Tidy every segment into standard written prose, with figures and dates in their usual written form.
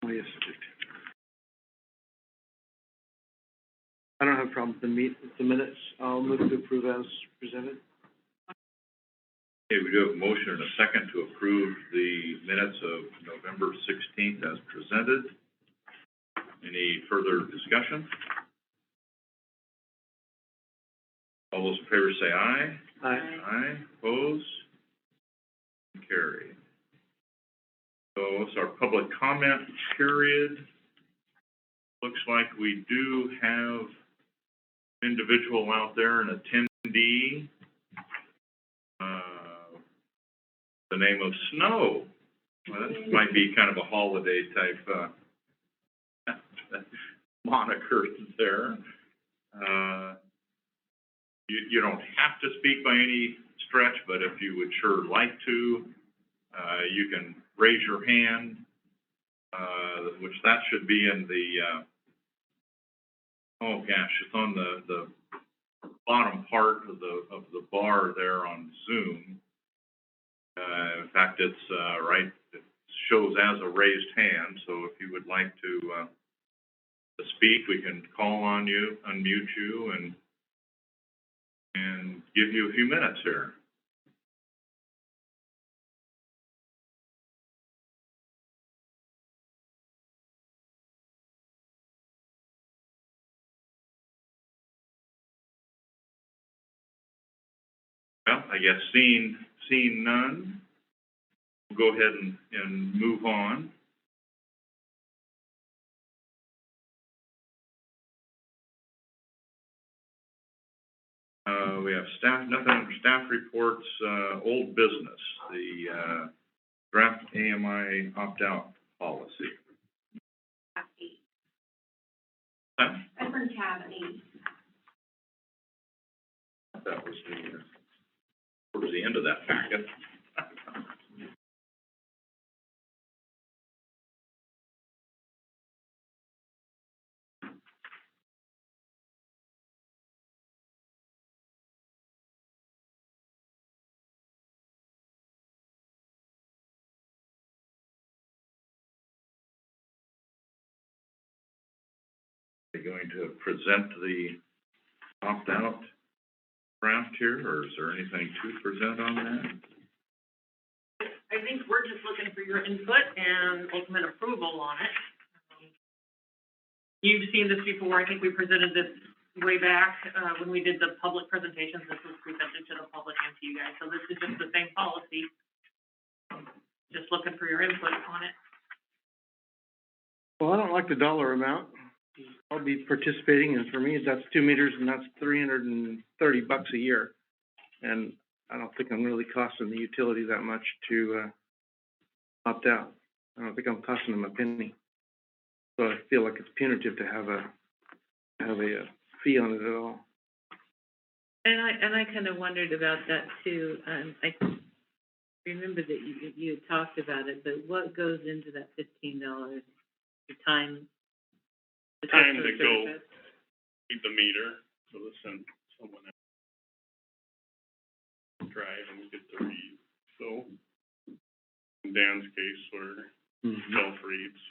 Oh, yes, I did. I don't have a problem with the minutes. I'll move to approve as presented. Okay, we do have a motion and a second to approve the minutes of November 16th as presented. Any further discussion? All those in favor say aye. Aye. Aye. Opposed? Carried. So it's our public comment period. Looks like we do have an individual out there, an attendee. The name of Snow. Well, that might be kind of a holiday type moniker there. You don't have to speak by any stretch, but if you would sure like to, you can raise your hand, which that should be in the, oh gosh, it's on the bottom part of the bar there on Zoom. In fact, it's right, it shows as a raised hand, so if you would like to speak, we can call on you, unmute you, and give you a few minutes here. Well, I guess seeing none, we'll go ahead and move on. We have nothing under staff reports, old business, the draft AMI opt-out policy. Tab 8. Huh? That's on tab 8. That was towards the end of that packet. Are you going to present the opt-out draft here, or is there anything to present on that? I think we're just looking for your input and ultimate approval on it. You've seen this before. I think we presented this way back when we did the public presentations. This was presented to the public and to you guys. So this is just the same policy. Just looking for your input on it. Well, I don't like the dollar amount. I'll be participating, and for me, that's 2 meters, and that's $330 a year. And I don't think I'm really costing the utility that much to opt out. I don't think I'm costing them a penny. So I feel like it's punitive to have a fee on it at all. And I kind of wondered about that too. I remember that you had talked about it, but what goes into that $15? The time. The time to go read the meter, so to send someone else drive and get the read. So in Dan's case, where self-reads.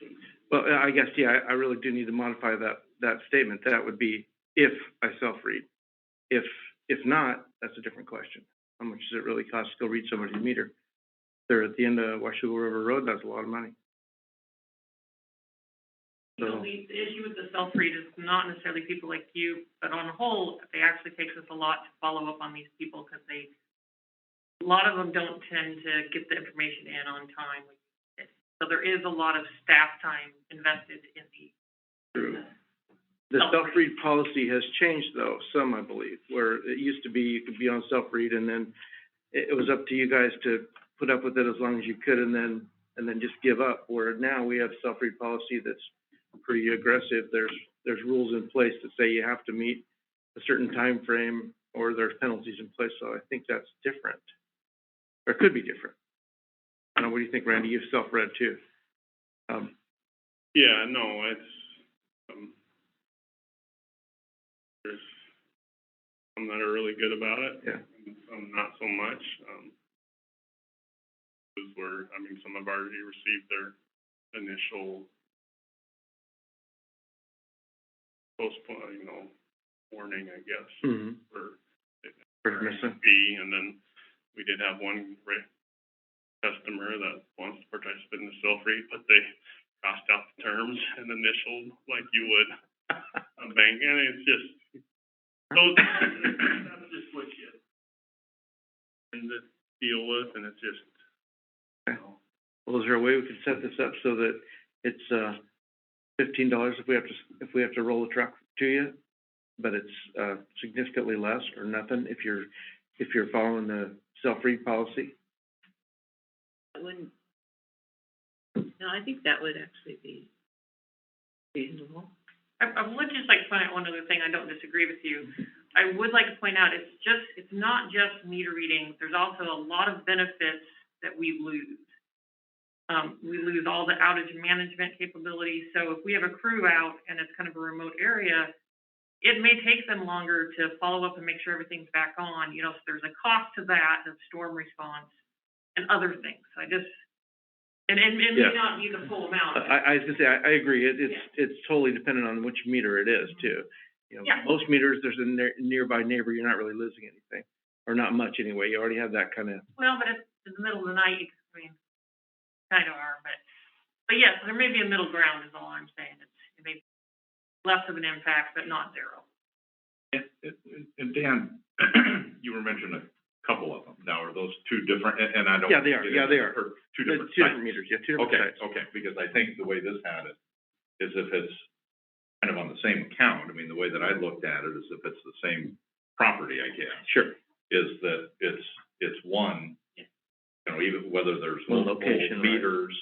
Well, I guess, yeah, I really do need to modify that statement. That would be if I self-read. If not, that's a different question. How much does it really cost to go read somebody's meter? They're at the end of Washougal River Road, that's a lot of money. You know, the issue with the self-read is not necessarily people like you, but on the whole, it actually takes us a lot to follow up on these people because a lot of them don't tend to get the information in on time. So there is a lot of staff time invested in the self-read policy has changed, though, some, I believe, where it used to be you could be on self-read and then it was up to you guys to put up with it as long as you could and then just give up, where now we have self-read policy that's pretty aggressive. There's rules in place that say you have to meet a certain time frame or there's penalties in place. So I think that's different, or it could be different. I don't know, what do you think, Randy? You've self-read too. Yeah, no, it's there's some that are really good about it. Yeah. And some not so much. Some have already received their initial postpone, warning, I guess, Mm-hmm. for missing. fee, and then we did have one customer that wants to participate in the self-read, but they crossed out the terms and initialed like you would a bank, and it's just, that's just what you and to deal with, and it's just, Well, is there a way we could set this up so that it's, $15 if we have to roll a truck to you, but it's, significantly less or nothing if you're following the self-read policy? That wouldn't, no, I think that would actually be reasonable. I would just like to point out one other thing, I don't disagree with you. I would like to point out, it's not just meter reading, there's also a lot of benefits that we lose. We lose all the outage management capabilities, so if we have a crew out and it's kind of a remote area, it may take them longer to follow up and make sure everything's back on, so there's a cost to that, of storm response and other things. And it may not be the full amount. I was gonna say, I agree, it's totally dependent on which meter it is too. Yeah. Most meters, there's a nearby neighbor, you're not really losing anything, or not much anyway, you already have that kind of. Well, but if it's in the middle of the night, kind of are, but yes, there may be a middle ground is all I'm saying. It may be less of an impact, but not zero. And Dan, you were mentioning a couple of them. Now, are those two different, and I don't. Yeah, they are. Yeah, they are. Or two different Two sites? different meters, yeah, two different sites. Okay, because I think the way this had it is if it's kind of on the same account, the way that I looked at it is if it's the same property, I guess. Sure. Is that it's one, even whether there's One multiple location, right. meters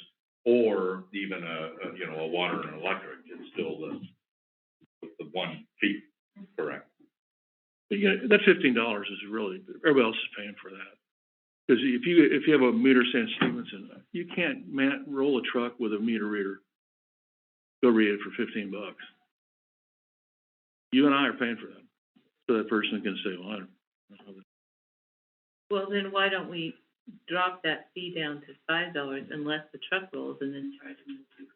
or even a water and electric, it's still the one fee, correct? But yeah, that $15 is really, everybody else is paying for that. Because if you have a meter saying Stevenson, you can't roll a truck with a meter reader. Go read it for $15. You and I are paying for that. So that person can say, well, I don't know. Well, then why don't we drop that fee down to $5 unless the truck rolls and then charge them the $2?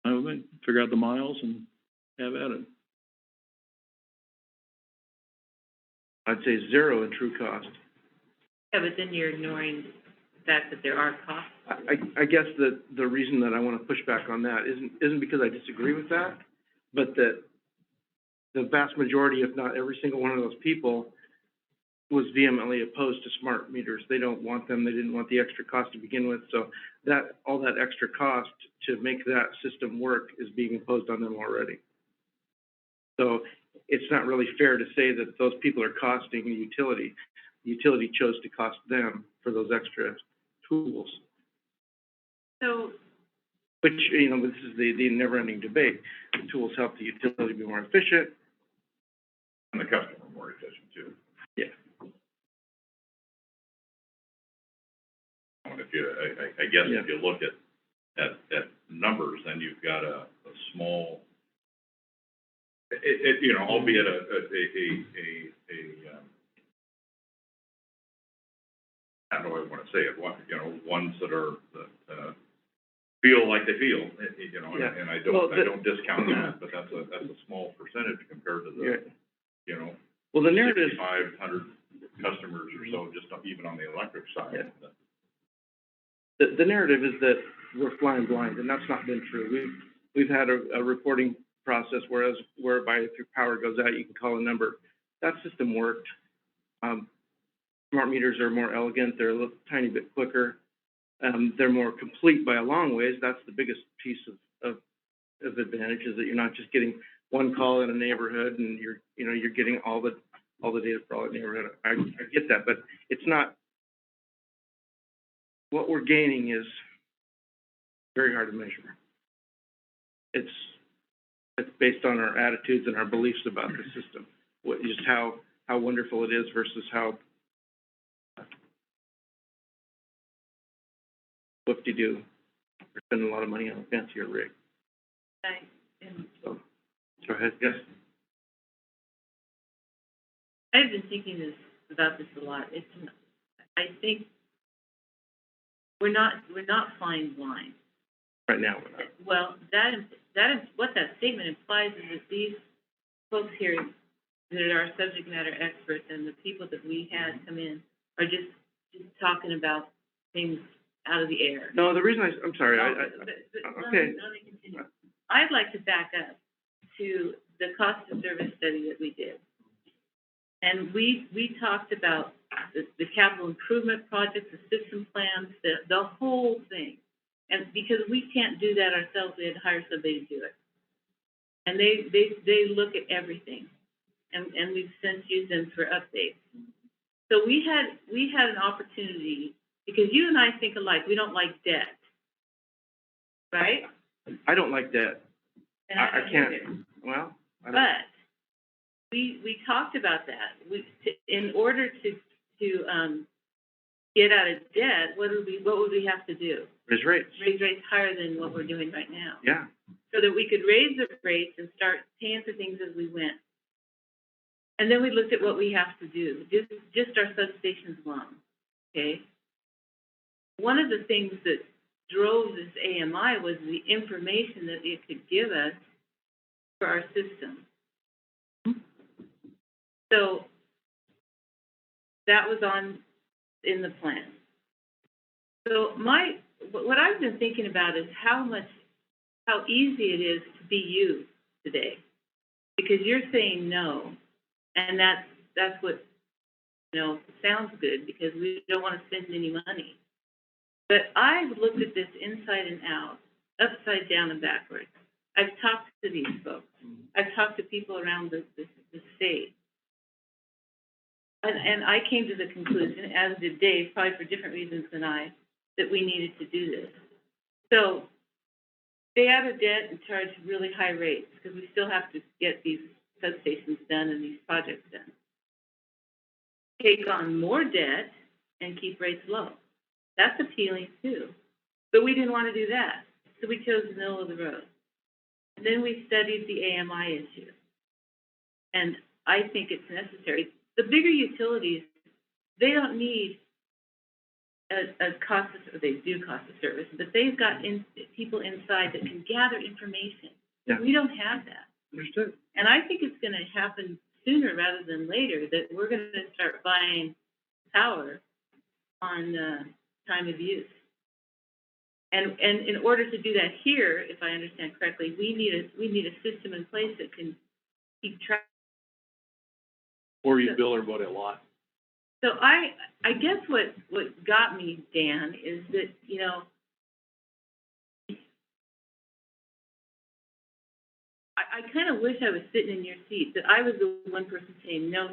I don't think, figure out the miles and have at it. I'd say zero in true cost. Yeah, but then you're ignoring the fact that there are costs. I guess that the reason that I want to push back on that isn't because I disagree with that, but that the vast majority, if not every single one of those people, was vehemently opposed to smart meters. They don't want them. They didn't want the extra cost to begin with. So all that extra cost to make that system work is being imposed on them already. So it's not really fair to say that those people are costing the utility. The utility chose to cost them for those extra tools. So, Which, this is the never-ending debate. The tools help the utility be more efficient. And the customer more efficient too. Yeah. And if you, I guess if you look at numbers, then you've got a small, albeit I don't know what I want to say it, ones that feel like they feel, Yeah. and I don't discount that, but that's a small percentage compared to the, Well, the narrative. 6,500 customers or so, just even on the electric side. Yeah. The narrative is that we're flying blind, and that's not been true. We've had a reporting process whereby if your power goes out, you can call a number. That system worked. Smart meters are more elegant. They're a little tiny bit quicker. They're more complete by a long ways. That's the biggest piece of advantage, is that you're not just getting one call in a neighborhood and you're getting all the data for all the neighborhood. I get that, but it's not. What we're gaining is very hard to measure. It's based on our attitudes and our beliefs about the system. Just how wonderful it is versus how whoop-de-doo. We're spending a lot of money on a fancier rig. So, go ahead. Yes. I've been thinking about this a lot. I think we're not flying blind. Right now, we're not. Well, that that is, what that statement implies is that these folks here that are subject matter experts and the people that we had come in are just talking about things out of the air. No, the reason I'm sorry, okay. Let me continue. I'd like to back up to the cost of service study that we did. And we talked about the capital improvement projects, the system plans, the whole thing. And because we can't do that ourselves, we had to hire somebody to do it. And they look at everything. And we've since used them for updates. So we had an opportunity, because you and I think alike, we don't like debt, right? I don't like that. And I don't can't, either. well, I don't. But we talked about that. In order to get out of debt, what would we have to do? Raise rates. Raise rates higher than what we're doing right now. Yeah. So that we could raise the rates and start paying for things as we went. And then we looked at what we have to do, just our substations alone, okay? One of the things that drove this AMI was the information that it could give us for our system. So that was in the plan. So what I've been thinking about is how easy it is to be you today, because you're saying no, and that's what, sounds good, because we don't want to spend any money. But I've looked at this inside and out, upside down and backwards. I've talked to these folks. I've talked to people around the state. And I came to the conclusion, as did Dave, probably for different reasons than I, that we needed to do this. So stay out of debt and charge really high rates, because we still have to get these substations done and these projects done. Take on more debt and keep rates low. That's appealing too. But we didn't want to do that, so we chose the middle of the road. And then we studied the AMI issue. And I think it's necessary. The bigger utilities, they don't need a cost of, they do cost of service, but they've got people inside that can gather information. Yeah. We don't have that. Understood. And I think it's going to happen sooner rather than later, that we're going to start buying power on time of use. And in order to do that here, if I understand correctly, we need a system in place that can keep track. Or you bill everybody a lot. So I guess what got me, Dan, is that, I kind of wish I was sitting in your seat, that I was the one person saying, no,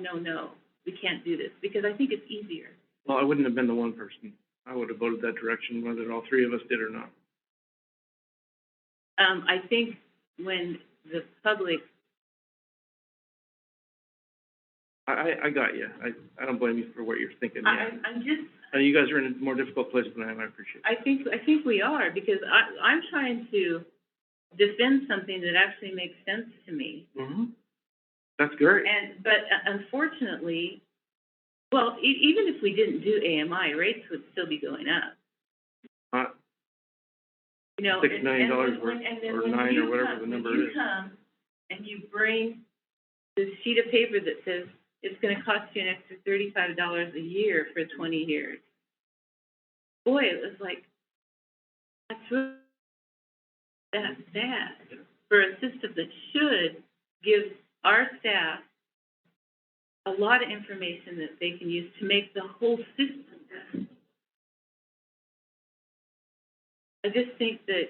we can't do this, because I think it's easier. Well, I wouldn't have been the one person. I would have voted that direction, whether all three of us did or not. I think when the public, I got you. I don't blame you for what you're thinking, yeah. I'm just, And you guys are in a more difficult place than I am, I appreciate it. I think we are, because I'm trying to defend something that actually makes sense to me. Mm-hmm. That's great. But unfortunately, well, even if we didn't do AMI, rates would still be going up. $6 million worth, or $9 or whatever the number is. When you come and you bring this sheet of paper that says it's going to cost you an extra $35 a year for 20 years. Boy, it was like, that's bad for a system that should give our staff a lot of information that they can use to make the whole system better. I just think that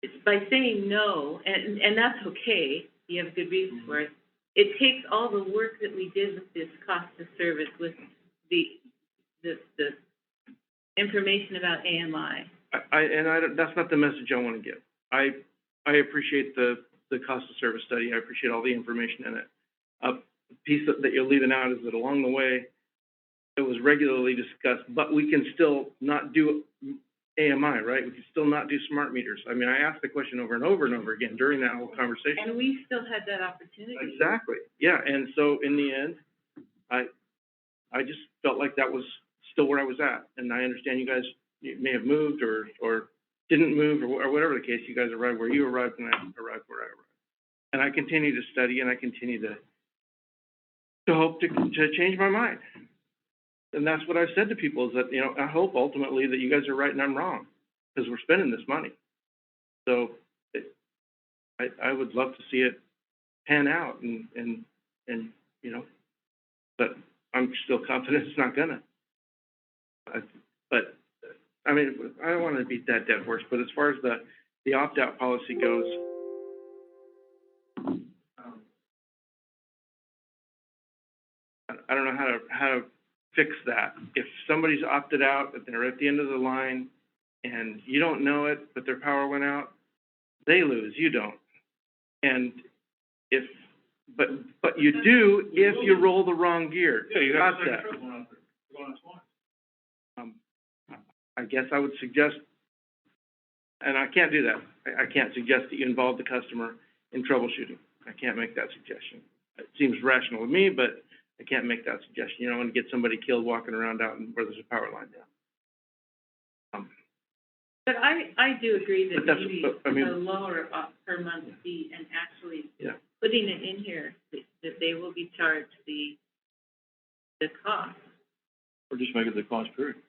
it's by saying no, and that's okay, you have good reasons for it, it takes all the work that we did with this cost of service, with the information about AMI. That's not the message I want to give. I appreciate the cost of service study. I appreciate all the information in it. The piece that you're leaving out is that along the way, it was regularly discussed, but we can still not do AMI, right? We can still not do smart meters. I mean, I asked the question over and over and over again during that whole conversation. And we still had that opportunity. Exactly. Yeah, and so in the end, I just felt like that was still where I was at. And I understand you guys may have moved or didn't move, or whatever the case, you guys arrived where you arrived and I arrived where I arrived. And I continue to study and I continue to hope to change my mind. And that's what I've said to people is that, you know, I hope ultimately that you guys are right and I'm wrong, because we're spending this money. So I would love to see it pan out and, you know, but I'm still confident it's not gonna. But, I mean, I don't wanna beat that dead horse, but as far as the opt-out policy goes, I don't know how to fix that. If somebody's opted out, if they're at the end of the line, and you don't know it, but their power went out, they lose, you don't. And but you do if you roll the wrong gear. Yeah, you Got got a second that. truck going out there, going on twice. I guess I would suggest, and I can't do that. I can't suggest that you involve the customer in troubleshooting. I can't make that suggestion. It seems rational to me, but I can't make that suggestion. You don't want to get somebody killed walking around out where there's a power line down. But I do agree But that that's- maybe but, I mean- a lower per month fee and actually Yeah. putting it in here that they will be charged the cost. Or just make it the cost period.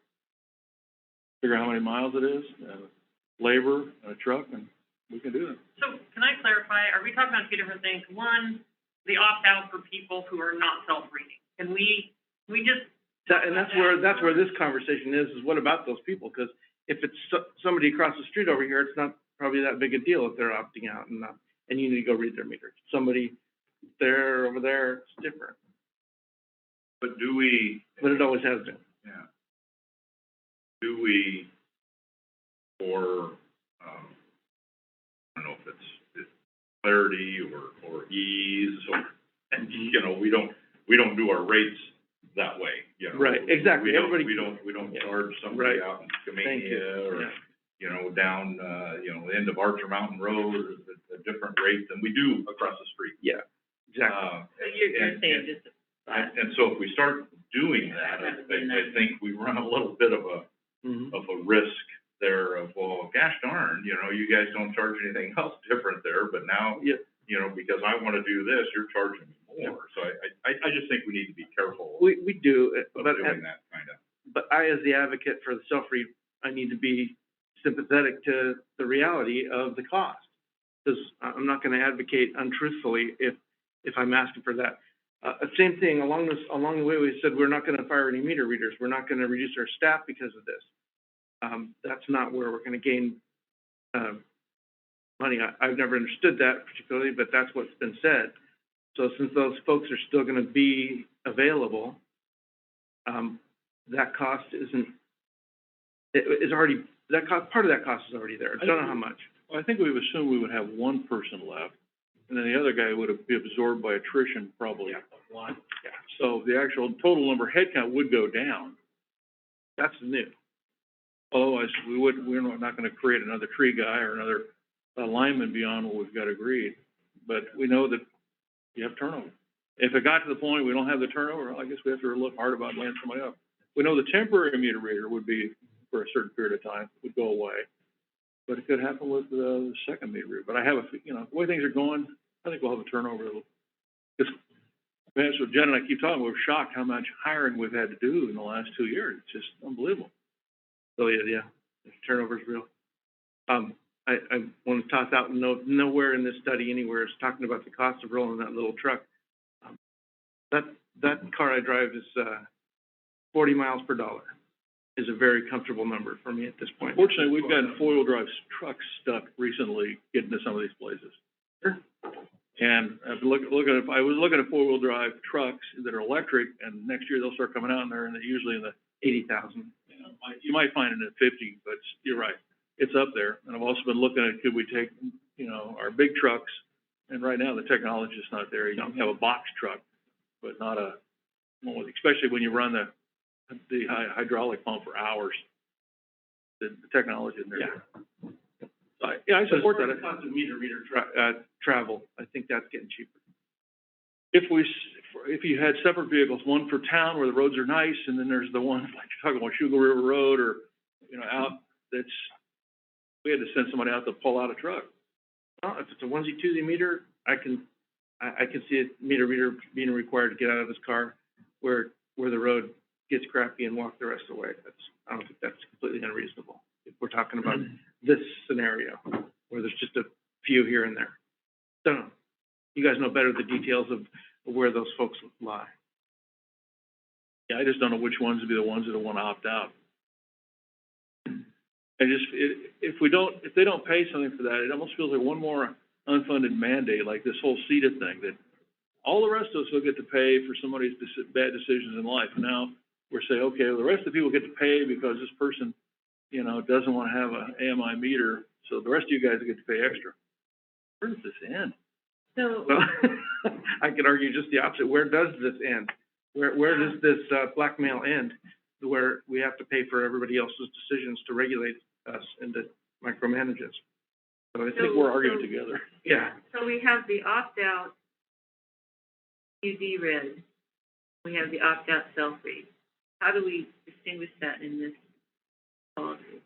Figure out how many miles it is, labor, and a truck, and we can do it. So can I clarify, are we talking about two different things? One, the opt-out for people who are not self-reading. Can we just? And that's where this conversation is what about those people? Because if it's somebody across the street over here, it's not probably that big a deal if they're opting out and you need to go read their meter. Somebody there, over there, it's different, But do we, but it always has been. yeah, do we, for, I don't know if it's clarity or ease, or, and, you know, we don't do our rates that way, you know. Right, exactly. We don't Yeah. charge somebody Right. out in Thank you. Skamania or, Yeah. you know, down, the end of Archer Mountain Road, a different rate than we do across the street. Yeah, exactly. So you're and- saying just a flat. And so if we start doing that, I think we run a little bit of Mhm. a risk there of, well, gosh darn, you know, you guys don't charge anything else different there, but now, Yeah. you know, because I wanna do this, you're charging me more. So I just think we need to be careful We do, of but doing that kind of. but I, as the advocate for the self-read, I need to be sympathetic to the reality of the cost. Because I'm not gonna advocate untruthfully if I'm asking for that. Same thing, along the way, we said, we're not gonna fire any meter readers, we're not gonna reduce our staff because of this. That's not where we're gonna gain, money. I've never understood that particularly, but that's what's been said. So since those folks are still gonna be available, that cost isn't, is already, part of that cost is already there. I don't know how much. Well, I think we've assumed we would have one person left, and then the other guy would be absorbed by attrition probably. Yeah. Yeah. So the actual total number headcount would go down. That's new. Otherwise, we're not gonna create another tree guy or another lineman beyond what we've got agreed. But we know that you have turnover. If it got to the point we don't have the turnover, well, I guess we have to look hard about laying somebody up. We know the temporary meter reader would be for a certain period of time, would go away. But it could happen with the second meter reader. But I have you know, the way things are going, I think we'll have a turnover. So Jen and I keep talking, we're shocked how much hiring we've had to do in the last 2 years. It's just unbelievable. So, yeah, turnover's real. I want to toss out, nowhere in this study anywhere is talking about the cost of rolling that little truck. That car I drive is, 40 miles per dollar, is a very comfortable number for me at this point. Fortunately, we've gotten four-wheel drive trucks stuck recently getting to some of these places. Sure. And I was looking at four-wheel drive trucks that are electric, and next year they'll start coming out, and they're usually in the 80,000. you might find it at 50, but you're right, it's up there. And I've also been looking at, could we take, you know, our big trucks, and right now the technology is not there. You can have a box truck, but not a, well, especially when you run the hydraulic pump for hours. The technology in there. Yeah. So I support that. The cost of meter reader travel, I think that's getting cheaper. If you had separate vehicles, one for town where the roads are nice, and then there's the one, like you're talking about Sugar River Road, or, you know, out, that's We had to send somebody out to pull out a truck. Well, if it's a onesie-twosie meter, I can see a meter reader being required to get out of his car where the road gets crappy and walk the rest of the way. I don't think that's completely unreasonable. If we're talking about this scenario, where there's just a few here and there. Don't know. You guys know better the details of where those folks lie. Yeah, I just don't know which ones would be the ones that want to opt out. If they don't pay something for that, it almost feels like one more unfunded mandate, like this whole CETA thing, that all the rest of us will get to pay for somebody's bad decisions in life. Now, we're saying, okay, well, the rest of the people get to pay because this person, you know, doesn't want to have an AMI meter, so the rest of you guys get to pay extra. Where does this end? So, Well, I could argue just the opposite. Where does this end? Where does this blackmail end, where we have to pay for everybody else's decisions to regulate us and to micromanage us? So I I think think we're arguing together. yeah. so we have the opt-out PUD red, we have the opt-out self-read. How do we distinguish that in this policy?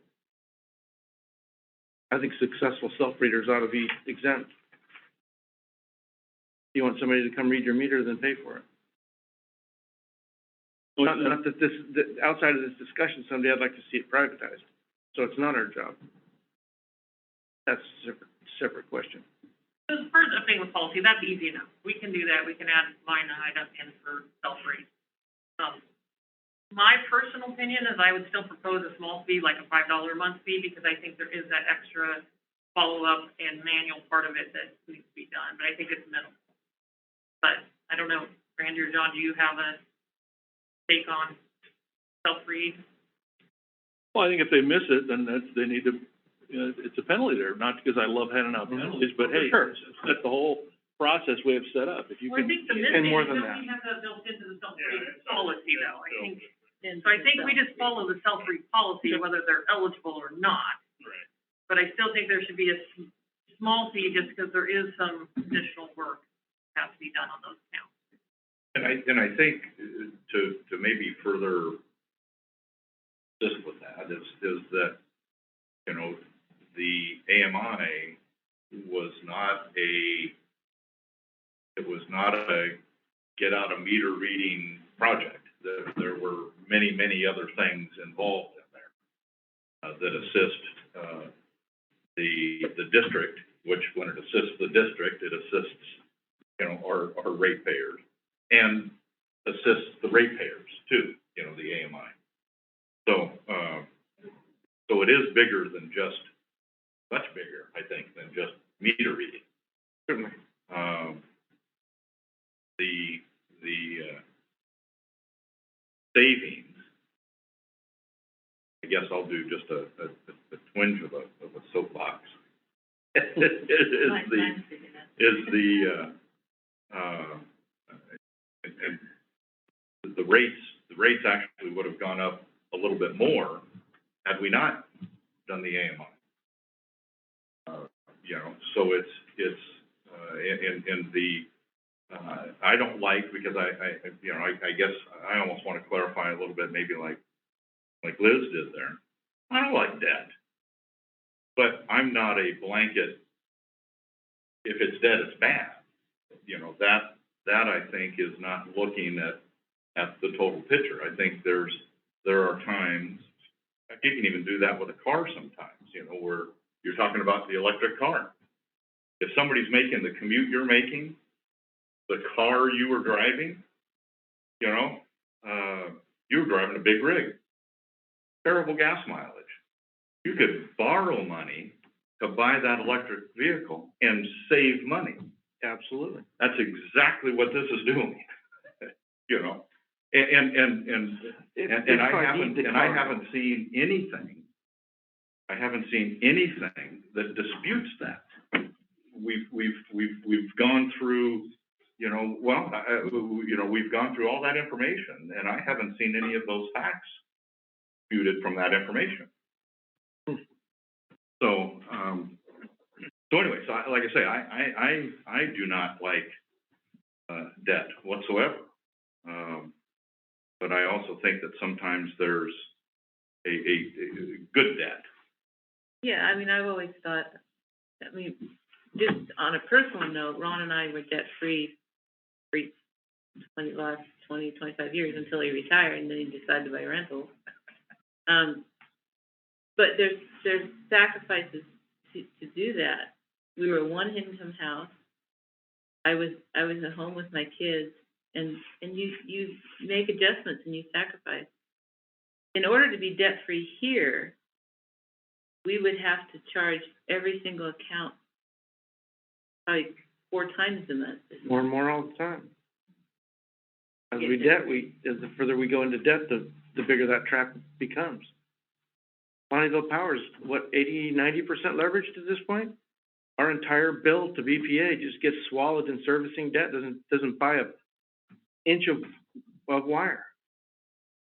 I think successful self-readers ought to be exempt. If you want somebody to come read your meter, then pay for it. Not that outside of this discussion, someday I'd like to see it privatized, so it's not our job. That's a separate question. So as far as updating the policy, that's easy enough. We can do that. We can add line item in for self-read. My personal opinion is I would still propose a small fee, like a $5 a month fee, because I think there is that extra follow-up and manual part of it that needs to be done, but I think it's minimal. But I don't know, Randy or John, do you have a take on self-read? Well, I think if they miss it, then they need to, you know, it's a penalty there, not because I love handing out penalties, but hey, Sure. that's the whole process we have set up. If you Well, I can, think the and more missing, than don't we that. have that built into the self-read Yeah, it's policy though? I think, And so I think we just follow the self-read policy, whether they're eligible or not. Right. But I still think there should be a small fee just because there is some additional work that has to be done on those accounts. And I think to maybe further assist with that is that, you know, the AMI was not a get out a meter reading project. There were many other things involved in there that assist the district, which when it assists the district, it assists, you know, our ratepayers and assists the ratepayers too, you know, the AMI. So it is bigger than just, much bigger, I think, than just meter reading. Certainly. The savings, I guess I'll do just a twinge of a soapbox. And the rates actually would have gone up a little bit more had we not done the AMI. You know, so it's I don't like, because I guess I almost want to clarify a little bit, maybe like Liz did there. I don't like debt, but I'm not a blanket, if it's debt, it's bad. You know, that I think is not looking at the total picture. I think there are times, you can even do that with a car sometimes, you know, where you're talking about the electric car. If somebody's making the commute you're making, the car you were driving, you know, you were driving a big rig, terrible gas mileage. You could borrow money to buy that electric vehicle and save money. Absolutely. That's exactly what this is doing, you know. And I haven't seen anything. I haven't seen anything that disputes that. We've gone through, you know, we've gone through all that information, and I haven't seen any of those facts disputed from that information. So anyway, like I say, I do not like debt whatsoever. But I also think that sometimes there's a good debt. Yeah, I mean, I've always thought, I mean, just on a personal note, Ron and I were debt-free for last 20, 25 years until he retired, and then he decided to buy rentals. But there's sacrifices to do that. We were a one-income house. I was at home with my kids, and you make adjustments and you sacrifice. In order to be debt-free here, we would have to charge every single account like 4 times a month. More and more all the time. As as the further we go into debt, the bigger that trap becomes. Bonneville Power's, 80-90% leveraged at this point? Our entire bill to BPA just gets swallowed in servicing debt, doesn't buy an inch of wire.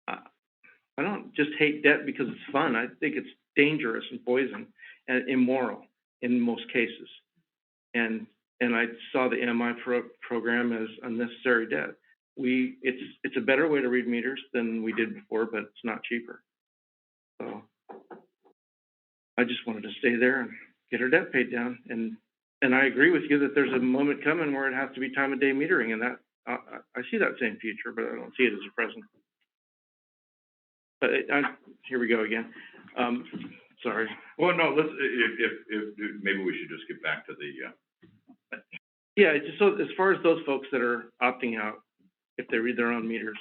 I don't just hate debt because it's fun. I think it's dangerous and poison and immoral in most cases. And I saw the MI program as unnecessary debt. It's a better way to read meters than we did before, but it's not cheaper. So I just wanted to stay there and get our debt paid down. And I agree with you that there's a moment coming where it has to be time of day metering, and that I see that same future, but I don't see it as a present. But here we go again. Sorry. Well, no, let's, if maybe we should just get back to the, Yeah, just so as far as those folks that are opting out, if they read their own meters,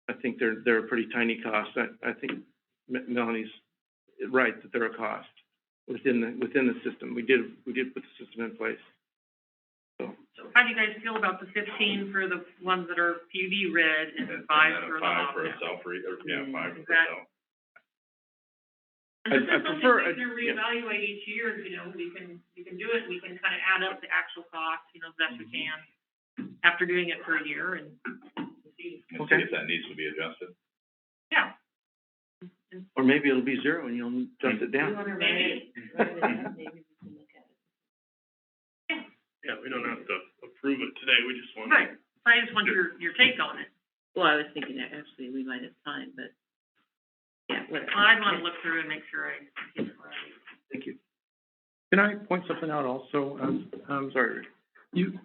I think they're a pretty tiny cost. I think Melanie's right that they're a cost within the system. We did put the system in place. So how do you guys feel about the 15 for the ones that are PUD red and 5 for the five for a opt-out? self-read, or, yeah, 5 for That- self. And this I is something prefer- we can reevaluate each year, you know, we can do it, we can kind of add up the actual cost, you know, as best we can, after doing it for a year and see. And see if that needs to be adjusted. Yeah. or maybe it'll be 0 and you'll adjust it down. Maybe. Write it down, maybe we can look at it. Yeah, we don't have to approve it today, we just want. Right, I just want your take on it. Well, I was thinking that actually we might have time, but, yeah, whatever. I'd want to look through and make sure I get it right. Thank you. Can I point something out also? Sorry, Rick.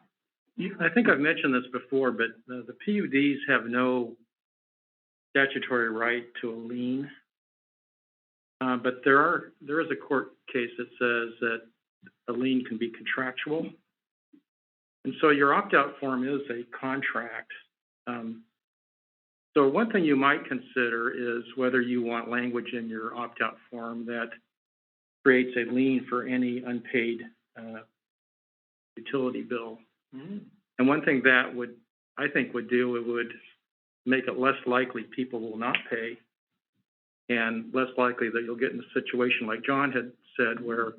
I think I've mentioned this before, but the PUDs have no statutory right to a lien. But there is a court case that says that a lien can be contractual. And so your opt-out form is a contract. So one thing you might consider is whether you want language in your opt-out form that creates a lien for any unpaid utility bill. And one thing that would do, it would make it less likely people will not pay, and less likely that you'll get in a situation like John had said, where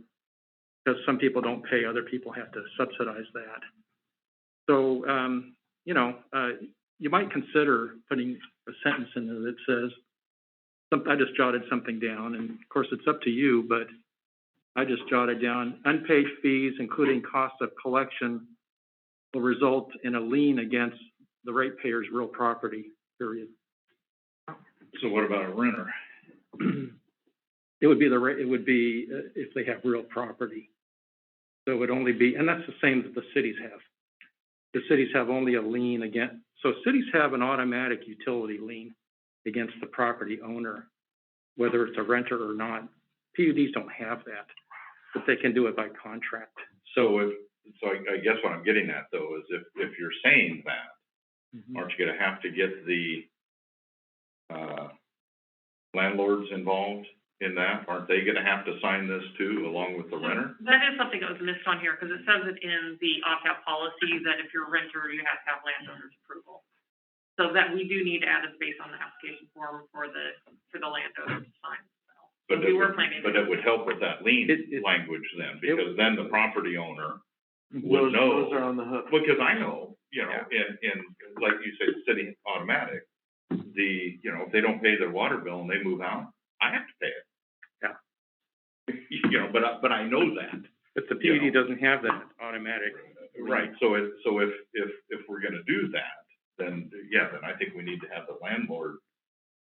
because some people don't pay, other people have to subsidize that. So, you might consider putting a sentence in there that says, I just jotted something down, and of course it's up to you, but I just jotted down, unpaid fees, including cost of collection, will result in a lien against the ratepayer's real property, period. So what about a renter? It would be if they have real property. So it would only be, and that's the same that the cities have. The cities have only a lien against, so cities have an automatic utility lien against the property owner, whether it's a renter or not. PUDs don't have that, but they can do it by contract. So I guess what I'm getting at though is if you're saying that, aren't you gonna have to get the landlords involved in that? Aren't they gonna have to sign this too, along with the renter? That is something that was missed on here, because it says it in the opt-out policy that if you're a renter, you have to have landowner's approval. So that we do need to add a space on the application form for the landowner to sign. But We were planning. But it would help with that lien language then, because then the property owner would know. Those are on the hook. Because I know, in, like you said, city automatic, if they don't pay their water bill and they move out, I have to pay it. Yeah. But I know that. But the PUD doesn't have that automatic. Right, so if we're gonna do that, then I think we need to have the landlord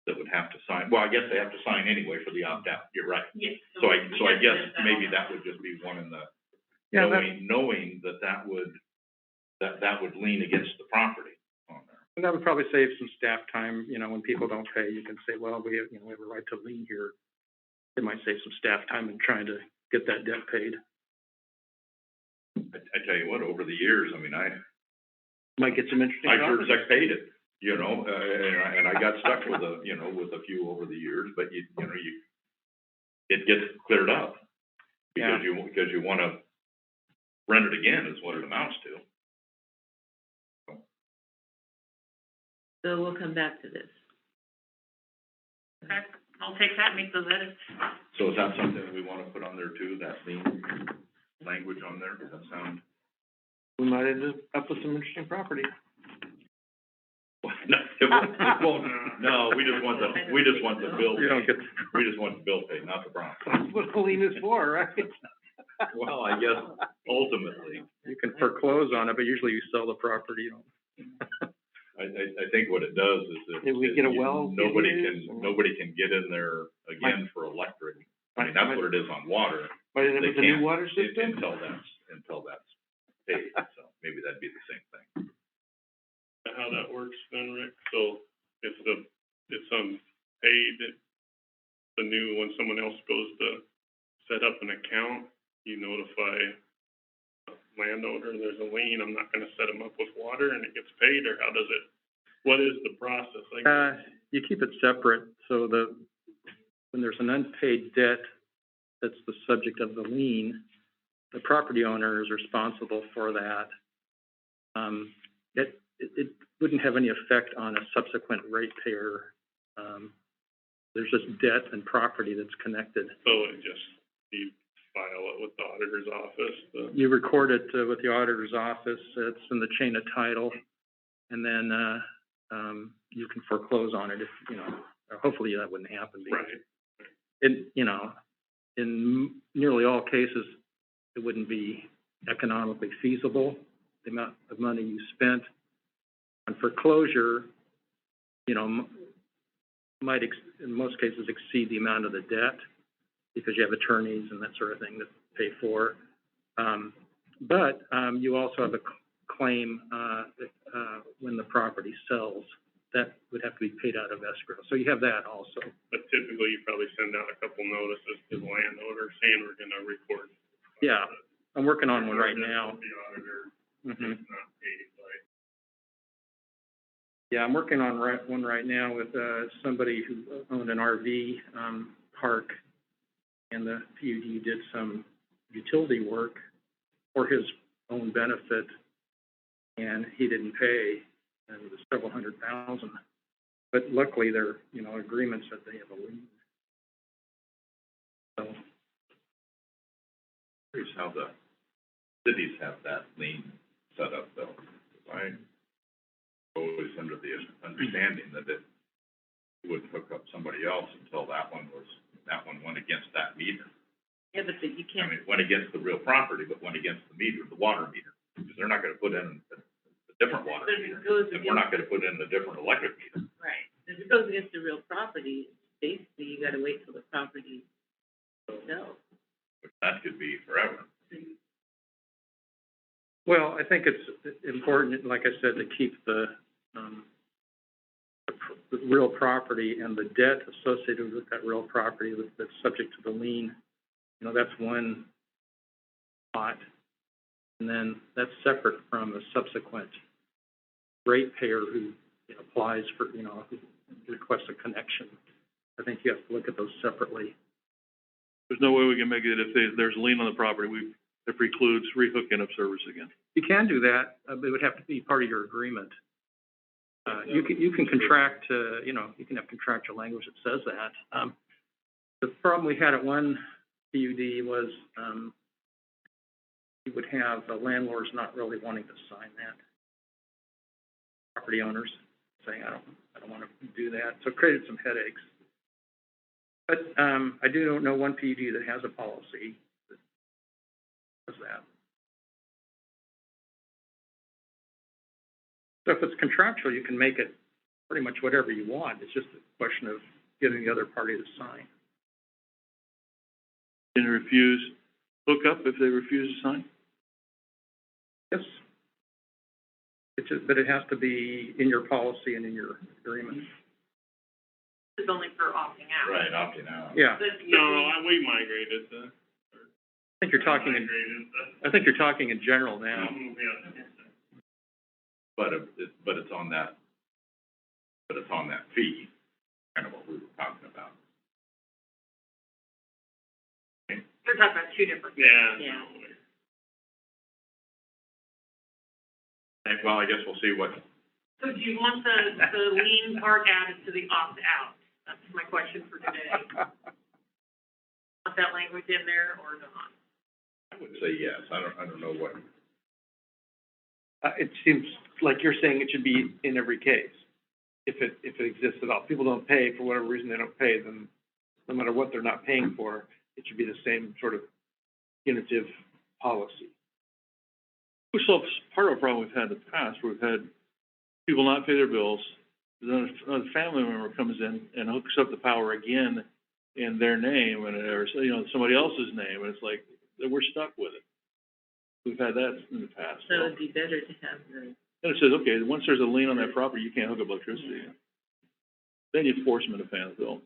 that would have to sign, well, I guess they have to sign anyway for the opt-out, you're right. Yes. So I we guess have to maybe on that would just be one in the, Yeah, that, knowing that would lean against the property on there. and that would probably save some staff time, you know, when people don't pay, you can say, well, we have, we have a right to lien here. It might save some staff time in trying to get that debt paid. I tell you what, over the years, I mean, Might get some interesting I sure properties. as heck paid it, and I got stuck with a few over the years, but it gets cleared up. Because you wanna rent it again is what it amounts to. So we'll come back to this. Okay, I'll take that and make those edits. So is that something we wanna put on there too, that lien language on there, does that sound? We might end up with some interesting property. No, it won't, no, we just want the bill. You don't get, We just want the bill paid, not the bond. That's what a lien is for, right? Well, I guess ultimately, you can foreclose on it, but usually you sell the property, you know. I think what it does is that. Did we get a well Nobody used? nobody can get in there again for electric. I mean, that's what it is on water. Might end up They with a new can't water system? Until that's paid, so maybe that'd be the same thing. How that works then, Rick, so it's paid, when someone else goes to set up an account, you notify the landowner there's a lien, I'm not gonna set them up with water and it gets paid, or how does it, what is the process? You keep it separate, so when there's an unpaid debt that's the subject of the lien, the property owner is responsible for that. It wouldn't have any effect on a subsequent ratepayer. There's just debt and property that's connected. So it just, you file it with the auditor's office, You record it with the auditor's office, it's in the chain of title, and then, you can foreclose on it if, hopefully that wouldn't happen. Because right, in nearly all cases, it wouldn't be economically feasible, the amount of money you spent. And foreclosure, might, in most cases, exceed the amount of the debt, because you have attorneys and that sort of thing to pay for. But you also have a claim when the property sells. That would have to be paid out of escrow. So you have that also. but typically you probably send out a couple notices to the landowner saying we're gonna record. Yeah, I'm working on one right now. The auditor Mhm. is not paid by. Yeah, I'm working on one right now with somebody who owned an RV park, and the PUD did some utility work for his own benefit, and he didn't pay, and it was several $100,000. But luckily, their agreements that they have a lien. So Here's how the cities have that lien set up though. I always under the understanding that it wouldn't hook up somebody else until that one went against that meter. Yeah, but you I can't, mean, it went against the real property, but went against the meter, the water meter, because they're not gonna put in a different water but if meter. it goes And we're not against, gonna put in a different electric meter. right, if it goes against the real property, basically you gotta wait till the property sells. Which that could be forever. well, I think it's important, like I said, to keep the real property and the debt associated with that real property that's subject to the lien. That's one pot. And then that's separate from a subsequent ratepayer who applies for, who requests a connection. I think you have to look at those separately. There's no way we can make it if there's a lien on the property, that precludes rehooking of service again. You can do that, but it would have to be part of your agreement. You can contract, you can have contractual language that says that. The problem we had at one PUD was, you would have landlords not really wanting to sign that. Property owners saying, I don't want to do that, so it created some headaches. But, I do know one PUD that has a policy that does that. So if it's contractual, you can make it pretty much whatever you want. It's just a question of getting the other party to sign. Can you refuse hookup if they refuse to sign? Yes. It's just, but it has to be in your policy and in your agreement. This is only for opting out. Right, opting out. Yeah, We migrated the. I think you're talking in, I think you're talking in general now. Yeah. But it's on that, fee, kind of what we were talking about. We're talking about two different. Yeah. Yeah. And, well, I guess we'll see what, So do you want the lien part added to the opt-out? That's my question for today. Want that language in there or not? I would say yes, I don't know what, It seems like you're saying it should be in every case, if it exists at all. People don't pay, for whatever reason they don't pay, then no matter what they're not paying for, it should be the same sort of punitive policy. Which solves part of the problem we've had in the past, where we've had people not pay their bills, then another family member comes in and hooks up the power again in their name, and or, somebody else's name, and it's like, we're stuck with it. We've had that in the past. So it'd be better to have the, And it says, okay, once there's a lien on that property, you can't hook up electricity. Then you force them to pay the bill.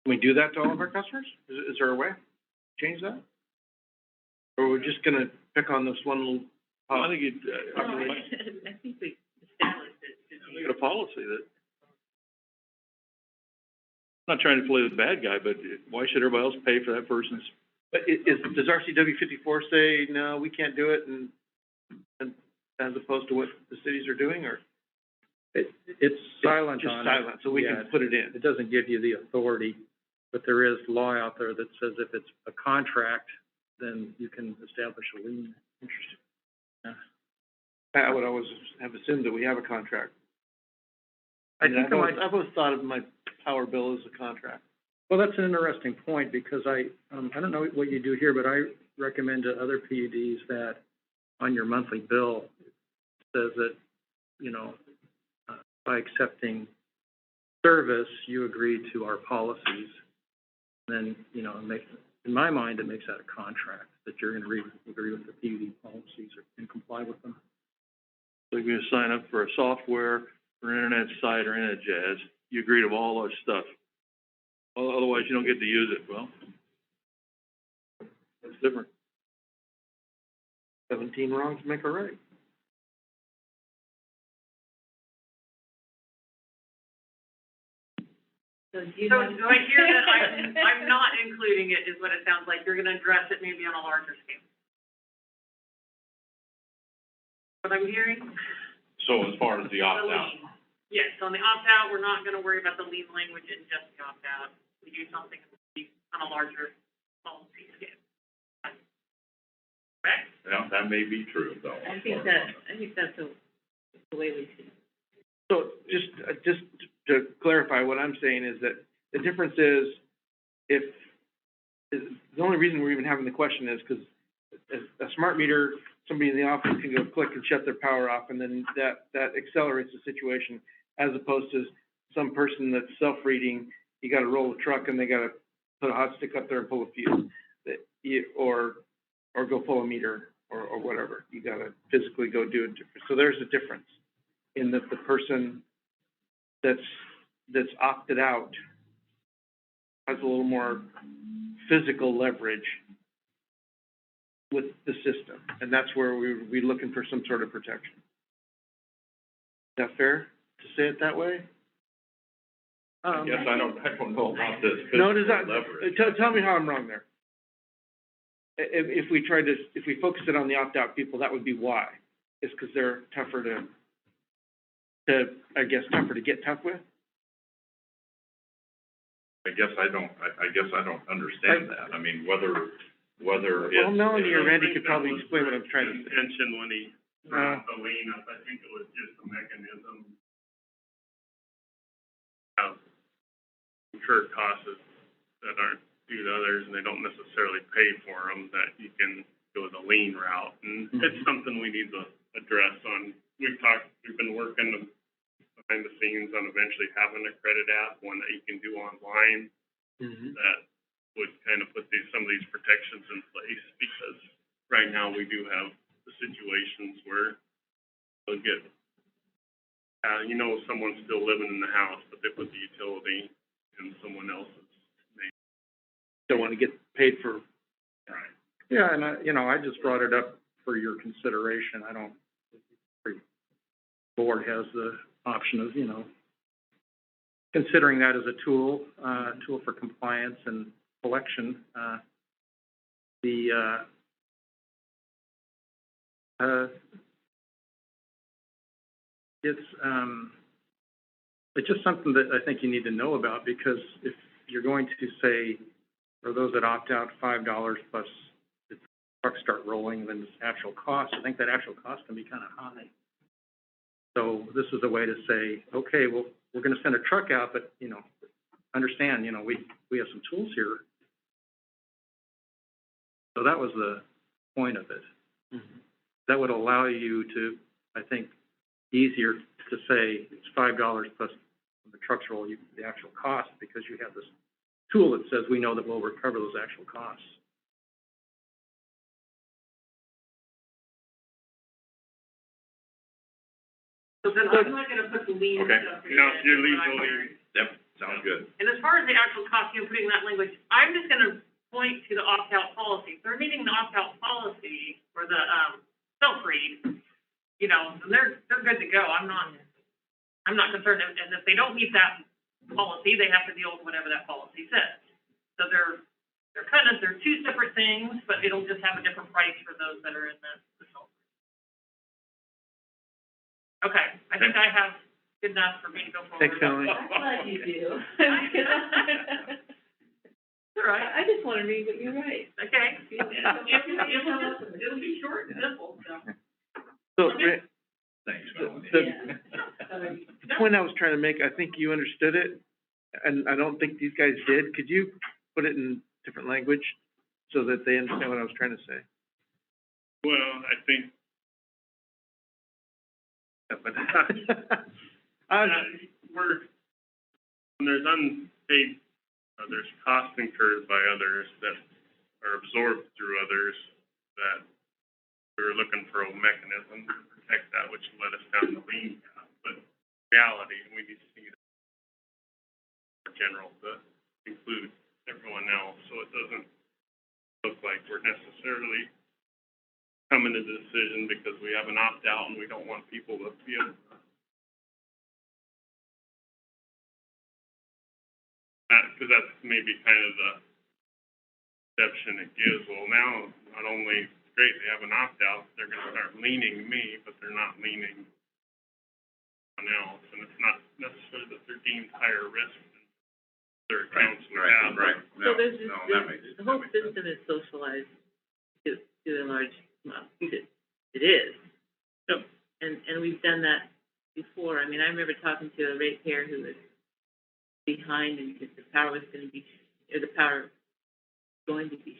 Can we do that to all of our customers? Is there a way? Change that? Or we're just gonna pick on this one little I policy? think I think we established it. make it a policy that, I'm not trying to play the bad guy, but why should everybody else pay for that person's? But does RCW 54 say, no, we can't do it, and as opposed to what the cities are doing, or? It's silent Just on it. silent, so we Yeah, can put it in. It doesn't give you the authority, but there is law out there that says if it's a contract, then you can establish a lien. Interesting. I would always have assumed that we have a contract. I think I've always thought of my power bill as a contract. well, that's an interesting point, because I don't know what you do here, but I recommend to other PUDs that on your monthly bill, it says that, by accepting service, you agree to our policies. Then, it makes, in my mind, it makes that a contract, that you're gonna agree with the PUD policies and comply with them. So you're gonna sign up for a software, or an internet site, or internet jazz, you agree to all those stuff. Otherwise, you don't get to use it. Well, that's different. 17 wrongs make a right. So do you So have? do I hear that I'm not including it, is what it sounds like, you're gonna address it maybe on a larger scale? What I'm hearing? so as far as the The opt-out, lien. Yes, on the opt-out, we're not gonna worry about the lien language in just the opt-out. We do something on a larger policy scale. Correct? yeah, that may be true, though. I think that's the way we should. So just to clarify, what I'm saying is that the difference is, the only reason we're even having the question is because a smart meter, somebody in the office can go click and shut their power off, and then that accelerates the situation, as opposed to some person that's self-reading, you gotta roll a truck and they gotta put a hot stick up there and pull a fuse, or go pull a meter, or whatever. You gotta physically go do it. So there's a difference in that the person that's opted out has a little more physical leverage with the system, and that's where we would be looking for some sort of protection. Is that fair to say it that way? Yes, I don't know about this No, physical does that, leverage. tell me how I'm wrong there. If we focus it on the opt-out people, that would be why. It's because they're tougher tougher to get tough with? I guess I don't understand that. I mean, whether it's. Well, Melanie or Randy could probably explain what I'm trying to say. Intention when he brought the lien up, I think it was just a mechanism of incurred costs that aren't due to others, and they don't necessarily pay for them, that you can go the lien route. And it's something we need to address on, we've been working behind the scenes on eventually some of these protections in place, because right now we do have the situations where they'll get, someone's still living in the house, but they put the utility in someone else's name. Don't wanna get paid for, Right. Yeah, and I just brought it up for your consideration. I don't, every board has the option of, considering that as a tool for compliance and collection. It's just something that I think you need to know about, because if you're going to say, for those that opt out, $5 plus the trucks start rolling, then this actual cost, I think that actual cost can be kind of high. So this is a way to say, okay, well, we're gonna send a truck out, but, understand, we have some tools here. So that was the point of it. Mhm. That would allow you to, I think, easier to say it's $5 plus when the trucks roll, the actual cost, because you have this tool that says we know that we'll recover those actual costs. So then I'm not gonna put the lien Okay. stuff in. No, your lien's I'm only- hearing. Yep, sounds good. And as far as the actual cost, putting that language, I'm just gonna point to the opt-out policy. If they're meeting the opt-out policy for the, self-read, then they're good to go. I'm not concerned. And if they don't meet that policy, they have to deal with whatever that policy says. So they're two separate things, but it'll just have a different price for those that are in the self. Okay, I think I have good enough for me to go forward. Thanks, Melanie. I'm glad you do. All right. I just wanna read what you write. Okay. It'll be short and simple, so. So, Thanks, Melanie. the point I was trying to make, I think you understood it, and I don't think these guys did. Could you put it in different language so that they understand what I was trying to say? Well, I think, when there's unpaid, there's costs incurred by others that are absorbed through others, that we're looking for a mechanism to protect that, which led us down the lien path. But in reality, we need to see it in general to include everyone else, so it doesn't look like we're necessarily coming to the decision because we have an opt-out and we don't want people to be able to. Because that's maybe kind of the perception it gives. Well, now, not only, great, they have an opt-out, they're gonna start leaning me, but they're not leaning someone else. And it's not necessarily that they're deemed higher risk than their accounts we have. Right. So there's this, No, that makes, the whole system is socialized to a large, it is. Yep. And we've done that before. I mean, I remember talking to a ratepayer who was behind, and the power was going to be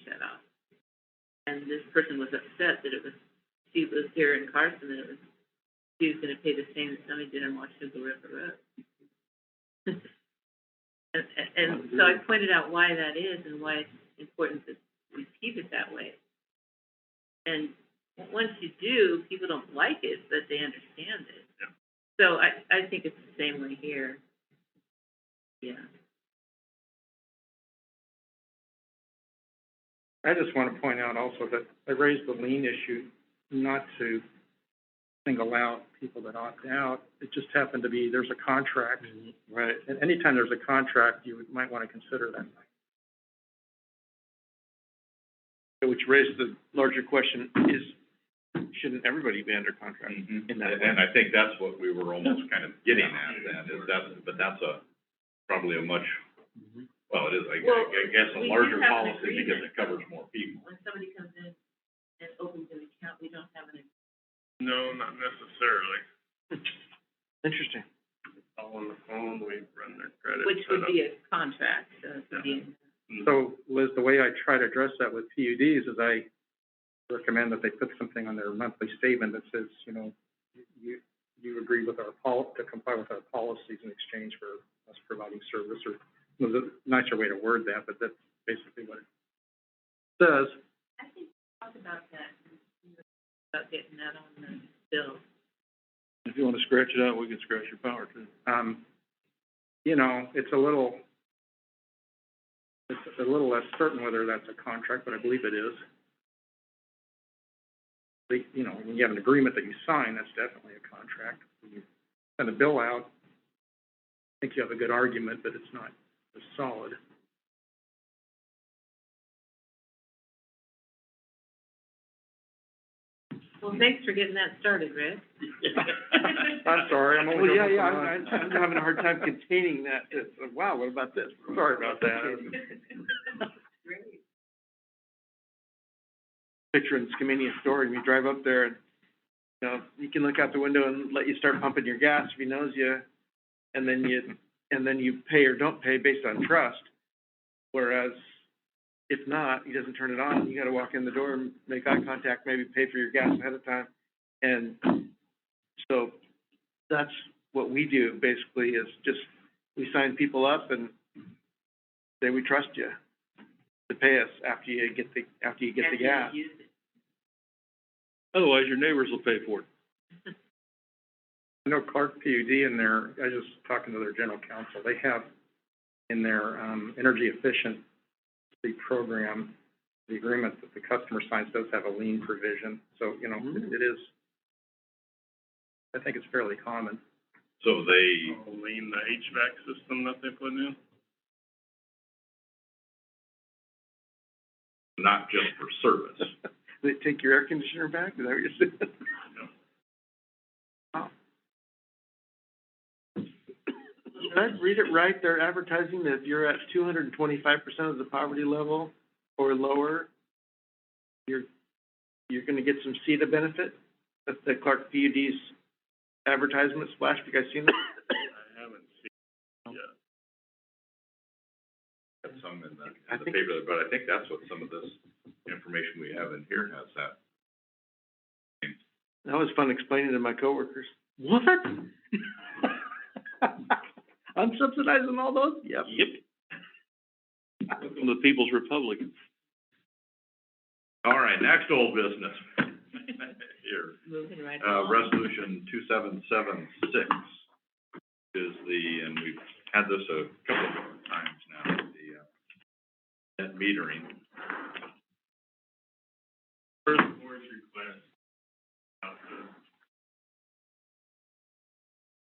shut off. And this person was upset that she was here in Carson, and she was going to pay the same that somebody did in Washington River Road. and so I pointed out why that is and why it's important that we keep it that way. And once you do, people don't like it, but they understand it. Yeah. So I think it's the same way here. Yeah. I just want to point out also that I raised the lien issue not to single out people that opt out. It just happened to be, there's a contract. Right. And anytime there's a contract, might want to consider that. Which raised the larger question, shouldn't everybody be under contract in that way? And I think that's what we were almost kind of getting at then, but that's probably a much, well, it is, I guess, a we do larger have an policy because agreement. it covers more people. When somebody comes in and opens an account, we don't have an. No, not necessarily. Interesting. All on the phone, we run their credit. Which would be a contract, so it would be. So, Liz, the way I try to address that with PUDs is I recommend that they put something on their monthly statement that says, you agree with our to comply with our policies in exchange for us providing service, or there's a nicer way to word that, but that's basically what Says, I think we talked about that, about getting that on the bill. If you wanna scratch it out, we can scratch your power too. you know, it's a little less certain whether that's a contract, but I believe it is. You know, when you have an agreement that you sign, that's definitely a contract. When you send a bill out, I think you have a good argument, but it's not as solid. Well, thanks for getting that started, Rick. I'm sorry, I'm Well, only yeah, going yeah, for I'm having a hard time containing that. Wow, what about this? Sorry about that. Great. Picture in Skamania store, and you drive up there, and, you know, you can look out the window and let you start pumping your gas if he knows you, and then you pay or don't pay based on trust. Whereas, if not, he doesn't turn it on, you gotta walk in the door and make eye contact, maybe pay for your gas ahead of time. And so, that's what we do, basically, is just, we sign people up and say, we trust you to pay us after you get the gas. Use it. Otherwise, your neighbors will pay for it. I know Clark PUD in their, I was just talking to their general counsel, they have in their, energy efficiency program, the agreement that the customer signs does have a lien provision, so, you know, it is, I think it's fairly common. So they, Lean the HVAC system that they put in. not just for service. They take your air conditioner back, is that what you're saying? Wow. Did I read it right? They're advertising that if you're at 225% of the poverty level or lower, you're gonna get some CETA benefit? That's the Clark PUD's advertisement splash. Have you guys seen that? I haven't seen it yet. Got some in I the think- paper, but I think that's what some of this information we have in here has that. That was fun explaining to my coworkers. What? Unsubsidized on all those? Yep. From the People's Republic. All right, next old business. Here, Moving right along. resolution 2776 is and we've had this a couple of different times now, the, net metering. First board's request.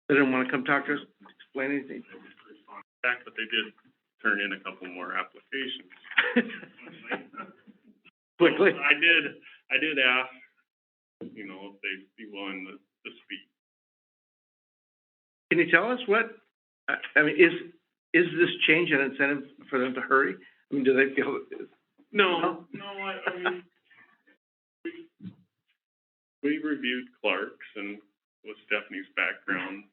They didn't wanna come talk to us, explain anything. Back, but they did turn in a couple more applications. Quickly. So I did ask, you know, if they'd be willing to speak. Can you tell us what, I mean, is this change an incentive for them to hurry? I mean, do they feel, No, I mean, we reviewed Clark's, and with Stephanie's background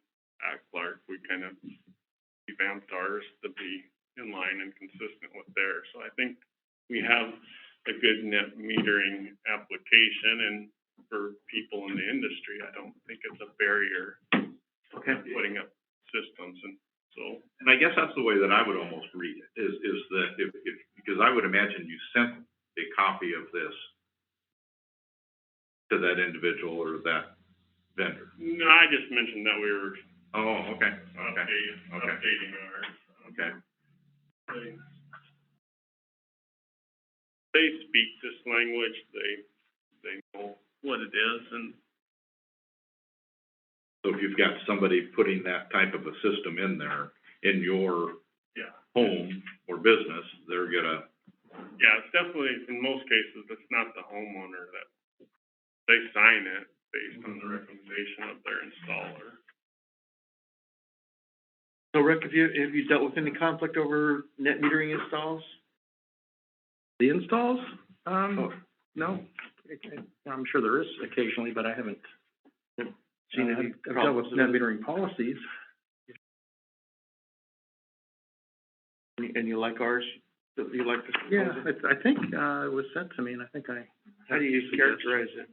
at Clark, we kind of revamped ours to be in line and consistent with theirs. So I think we have a good net metering application, and for people in the industry, I don't think it's a barrier okay, putting up systems, and so. And I guess that's the way that I would almost read it, is that if, because I would imagine you sent a copy of this to that individual or that vendor. No, I just mentioned that we were Oh, okay, updating ours. okay. They speak this language, they know what it is, and So if you've got somebody putting that type of a system in there, in your yeah. home or business, they're gonna, Yeah, it's definitely, in most cases, it's not the homeowner that, they sign it based on the recommendation of their installer. so Rick, have you dealt with any conflict over net metering installs? The installs? Oh. No, I'm sure there is occasionally, but I haven't Seen any I've dealt with problems net with it? metering policies. And you like ours? You like this Yeah, proposal? I think, it was sent to me, and I think I. How do you characterize it?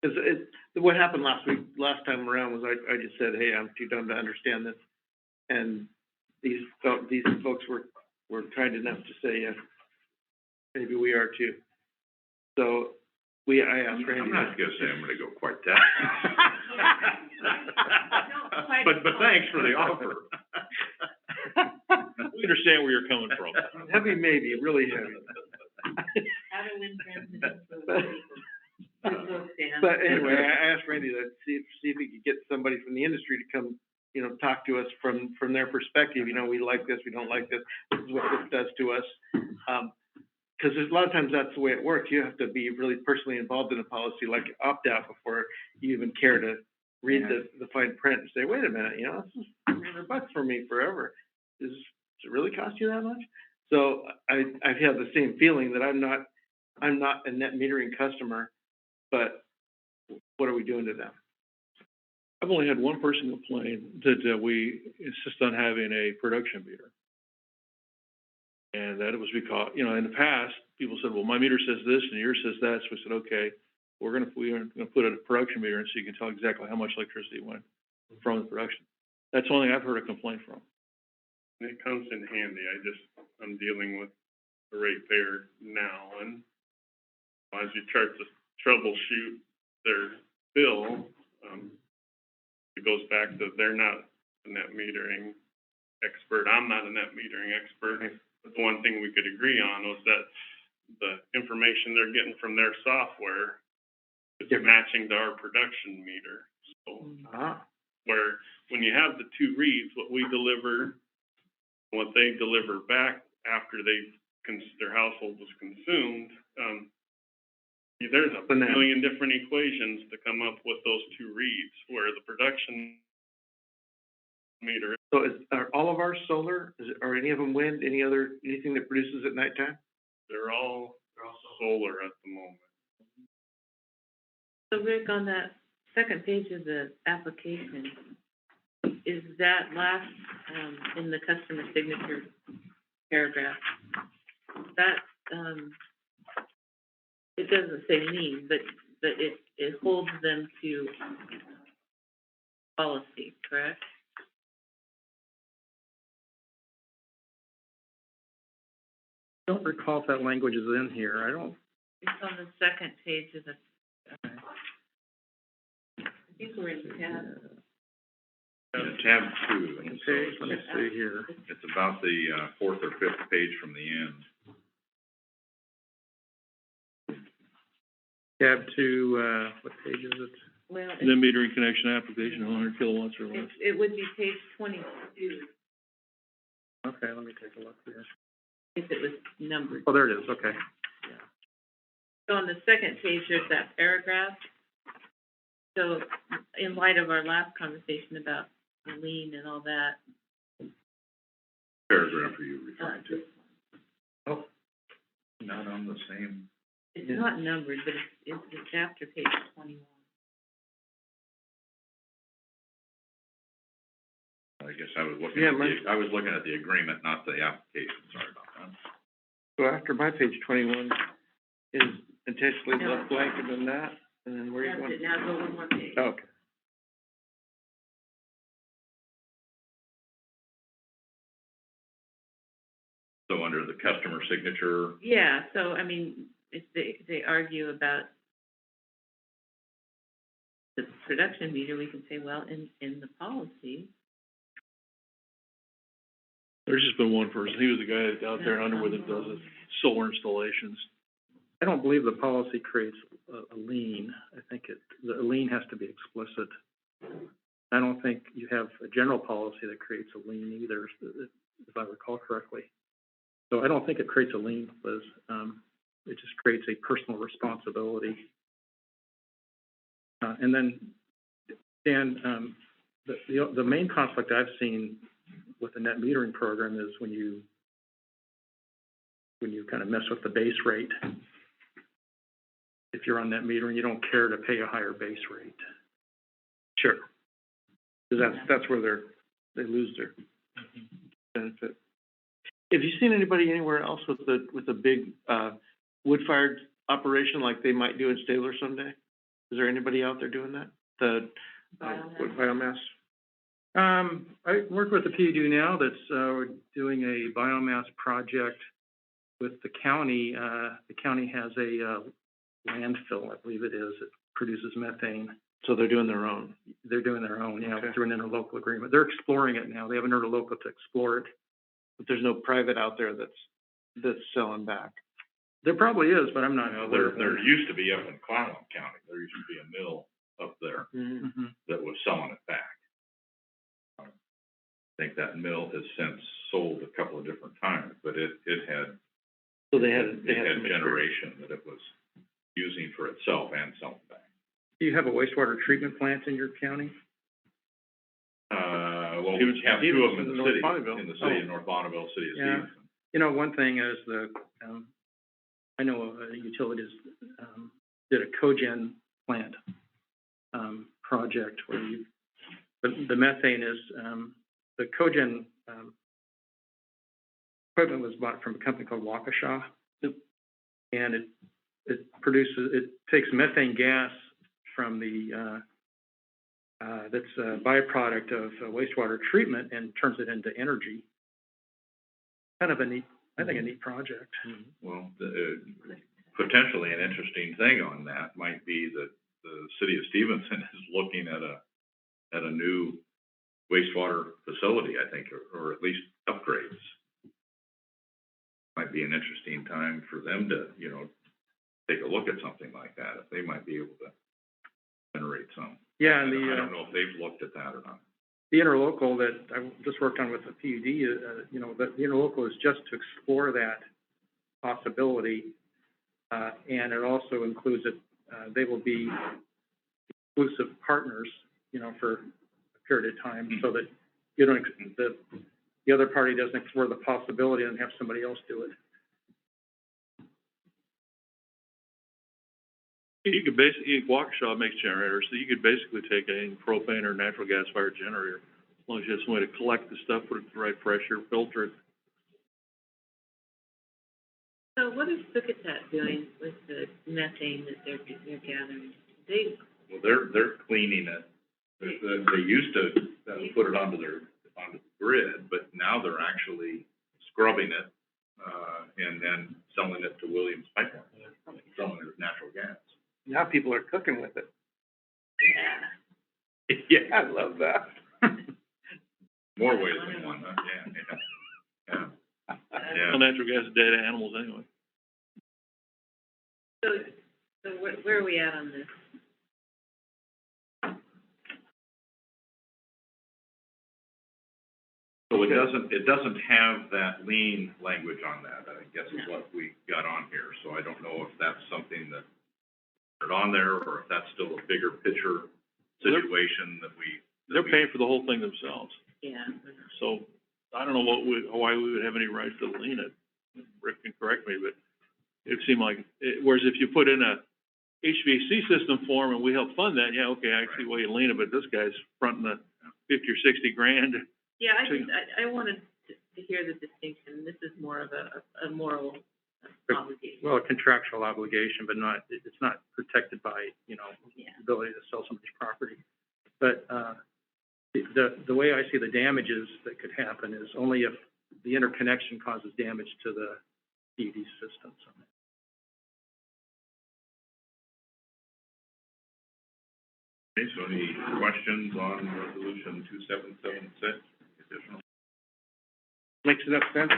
Cause what happened last time around was I just said, hey, I'm too dumb to understand this. And these folks were kind enough to say, maybe we are too. So, I asked Randy. I'm not gonna say I'm gonna go quite that. But thanks for the offer. We understand where you're coming from. Heavy maybe, really heavy. How to win friends and influence people. Good book, Dan. But anyway, I asked Randy to see if he could get somebody from the industry to come, talk to us from their perspective, we like this, we don't like this, this is what this does to us. Cause there's a lot of times that's the way it works, you have to be really personally involved in a policy, like opt out before you even care to read the fine print and say, wait a minute, this is $300 for me forever. Does it really cost you that much? So I've had the same feeling that I'm not a net metering customer, but what are we doing to them? I've only had one person complain that we insist on having a production meter. And that it was because, in the past, people said, well, my meter says this and yours says that. So we said, okay, we're gonna put a production meter in so you can tell exactly how much electricity went from the production. That's the only thing I've heard a complaint from. And it comes in handy. I'm dealing with a ratepayer now, and as you try to troubleshoot their bill, it goes back to they're not a net metering expert. I'm not a net metering expert. But the one thing we could agree on was that the information they're getting from their software is matching to our production meter. So, where when you have the two reads, what we deliver, what they deliver back after their household was consumed, there's a million different equations to come up with those two reads, where the production meter. So are all of our solar, are any of them wind, anything that produces at nighttime? They're all solar at the moment. So Rick, on that second page of the application, is that last, in the customer signature paragraph, that, it doesn't say lien, but it holds them to policy, correct? I don't recall if that language is in here, It's on the second page of the, I think we're in tab. Tab 2. second page, let me see here. It's about the, fourth or fifth page from the end. Tab 2, what page is it? Well, The metering connection application, 100 kilowatts or less. it would be page 22 Okay, let me take a look here. if it was numbered. Oh, there it is, okay. So on the second page, there's that paragraph. So in light of our last conversation about the lien and all that, Paragraph are you referring to? this- Not on the same. it's not numbered, but it's after page 21. I guess I was looking at the agreement, not the application, sorry about that. So after my page 21 is intentionally left blanker than that, and then where are you That's going? it, now go one more page. Okay. So under the customer signature, Yeah, so, I mean, if they argue about the production meter, we can say, well, in the policy, There's just been one person, he was the guy that's out there in Underwood that does solar installations. I don't believe the policy creates a lien. I think the lien has to be explicit. I don't think you have a general policy that creates a lien either, if I recall correctly. So I don't think it creates a lien, Liz. It just creates a personal responsibility. And then, Dan, the main conflict I've seen with the net metering program is when you kind of mess with the base rate. If you're on net metering, you don't care to pay a higher base rate. Sure. Because that's where they lose their benefit. Have you seen anybody anywhere else with a big, wood-fired operation like they might do in Stabler someday? Is there anybody out there doing that? Wood biomass? I work with the PUD now that's, doing a biomass project with the county has a, landfill, I believe it is, it produces methane. So they're doing their own. They're doing their own, yeah, Okay. through an interlocal agreement. They're exploring it now. They have an interlocal to explore it. But there's no private out there that's selling back. There probably is, but I'm not You know, aware of there one. used to be up in Clallam County, there used to be a mill up there Mm-hmm. Mhm. that was selling it back. I think that mill has since sold a couple of different times, but it had, So they it had had some experience. generation that it was using for itself and selling back. Do you have a wastewater treatment plant in your county? Well, we have two of them in the North city, Bonneville. in the city of North Bonneville, city of Yeah. Stevenson. You know, one thing is I know utilities, did a cogen plant, project where the methane is, the cogen, equipment was bought from a company called Waukesha. And it takes methane gas from the, that's a byproduct of wastewater treatment and turns it into energy. Kind of a neat, I think a neat project. Well, potentially an interesting thing on that might be that the city of Stevenson is looking at a new wastewater facility, I think, or at least upgrades. Might be an interesting time for them to, you know, take a look at something like that, if they might be able to generate some. Yeah, I and don't know if they've looked at that or not. the interlocal that I just worked on with the PUD, you know, the interlocal is just to explore that possibility. And it also includes they will be exclusive partners, you know, for a period of time, so that you don't, the other party doesn't explore the possibility and have somebody else do it. You could basically, Waukesha makes generators, so you could basically take a propane or natural gas fired generator, as long as you have some way to collect the stuff, put it at the right pressure, filter it. So what is Succotash doing with the methane that they're gathering? Well, they're cleaning it. They used to put it onto the grid, but now they're actually scrubbing it, and then selling it to Williams Pipeline, selling it as natural gas. Now people are cooking with it. Yeah. Yeah, I love that. more ways than one, huh? Yeah. Well, natural gas is dead animals anyway. So where are we at on this? So it doesn't have that lien language on that, I guess is what we got on here, so I don't know if that's something that put on there, or if that's still a bigger picture situation that we. They're paying for the whole thing themselves, Yeah. so I don't know why we would have any right to lien it. Rick can correct me, but it seemed like, whereas if you put in a HVAC system for them and we help fund that, yeah, okay, I see why you lien it, but this guy's fronting the 50 or 60 grand. Yeah, I wanted to hear the distinction. This is more of a moral obligation. Well, a contractual obligation, but it's not protected by, you know, Yeah. ability to sell somebody's property. But, the way I see the damages that could happen is only if the interconnection causes damage to the PUD system. Okay, so any questions on resolution 2776, additional? Makes enough sense.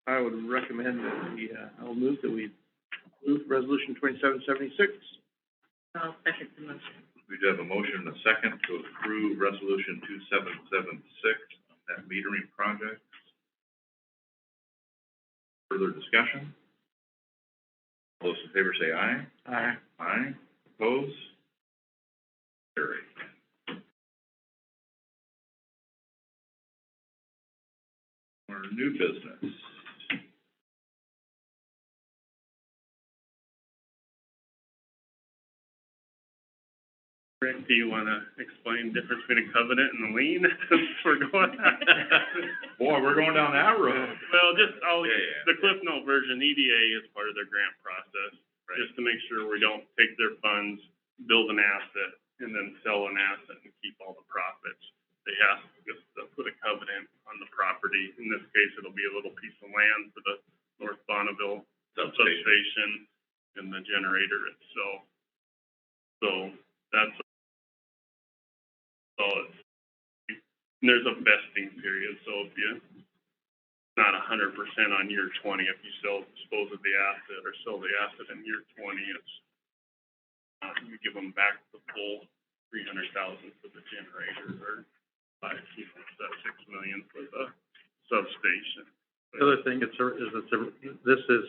I would recommend that I'll move that we approve resolution 2776. I'll second the motion. We do have a motion and a second to approve resolution 2776 on that metering project. Further discussion? All those in favor say aye. Aye. Aye. Opposed? Carried. Our new business. Rick, do you wanna explain the difference between a covenant and a lien, since we're going? Boy, we're going down that road. Well, Yeah. the Cliff Note version, EDA is part of their grant process, Right. just to make sure we don't take their funds, build an asset, and then sell an asset and keep all the profits. They ask us to put a covenant on the property. In this case, it'll be a little piece of land for the North Bonneville substation and the generator itself. So that's all it's, and there's a vesting period, so if you, not 100% on year 20, if you dispose of the asset or sell the asset in year 20, it's, you give them back the full 300,000 for the generator, or that $6 million for the substation. The other thing, this is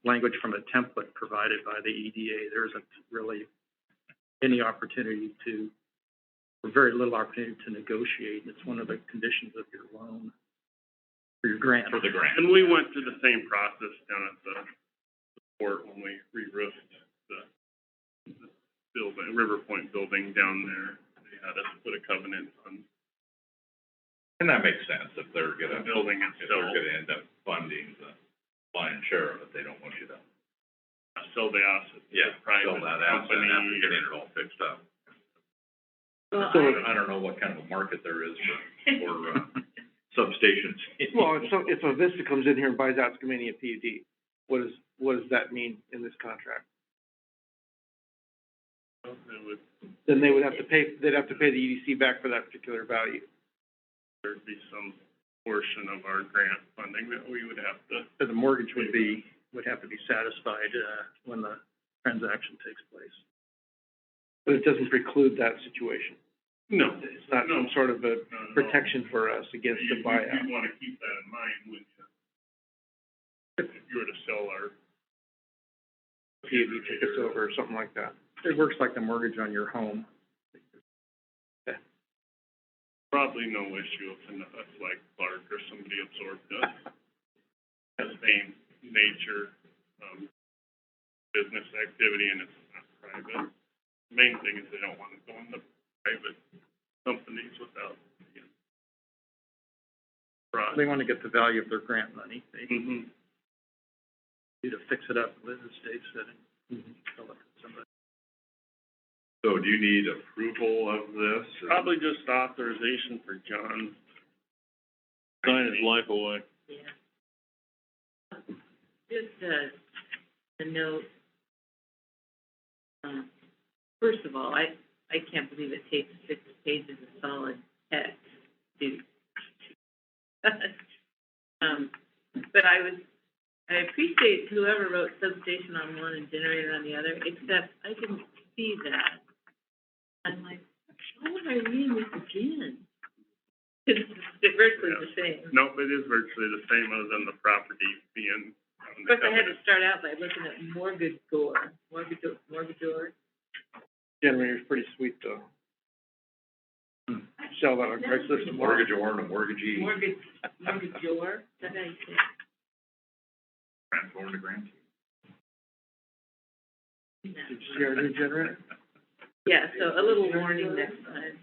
language from a template provided by the EDA. There isn't really any opportunity or very little opportunity to negotiate. It's one of the conditions of your loan, for your grant. For the grant. And we went through the same process down at the port when we re-roofed the building, River Point building down there. They had us put a covenant on And that makes sense, if they're the gonna, building if they're itself, gonna end up funding the lion's share of it, they don't want you to, sell the asset to a private sell that asset company. after getting it all fixed up. Well, So, I don't know what kind of a market there is for substations. well, if a Vista comes in here and buys out Skamania PUD, what does that mean in this contract? It would, Then they'd have to pay the EDC back for that particular value. there'd be some portion of our grant funding that we would have to, So the mortgage would have to be satisfied, when the transaction takes place. But it doesn't preclude that situation. no. It's not some sort of a No. protection for us against the buyout. You'd wanna keep that in mind when you, if you were to sell our PUD tickets over or something like that. It works like the mortgage on your home. probably no issue if it's like Clark or somebody absorbed us. The same nature, business activity, and it's not private. Main thing is they don't wanna go into private companies without, you know, fraud. They want to get the value of their grant money. They Mm-hmm. need to fix it up, live in state setting, sell it to somebody. So do you need approval of this? Probably just authorization for John. Sign his life away. yeah. Just a note. First of all, I can't believe it takes 6 pages of solid text to, but I appreciate whoever wrote substation on one and generator on the other, except I didn't see that. I'm like, why would I read this again? It's virtually the same. Nope, it is virtually the same other than the property being on Of the course, I had to covenant. start out by looking at mortgagor. Generator's pretty sweet though. Sell that on Craigslist A tomorrow. mortgagor and a mortgagee, Mortgagor, is that how you say it? transform to grant. Did you see our new generator? Yeah, so a little warning next time.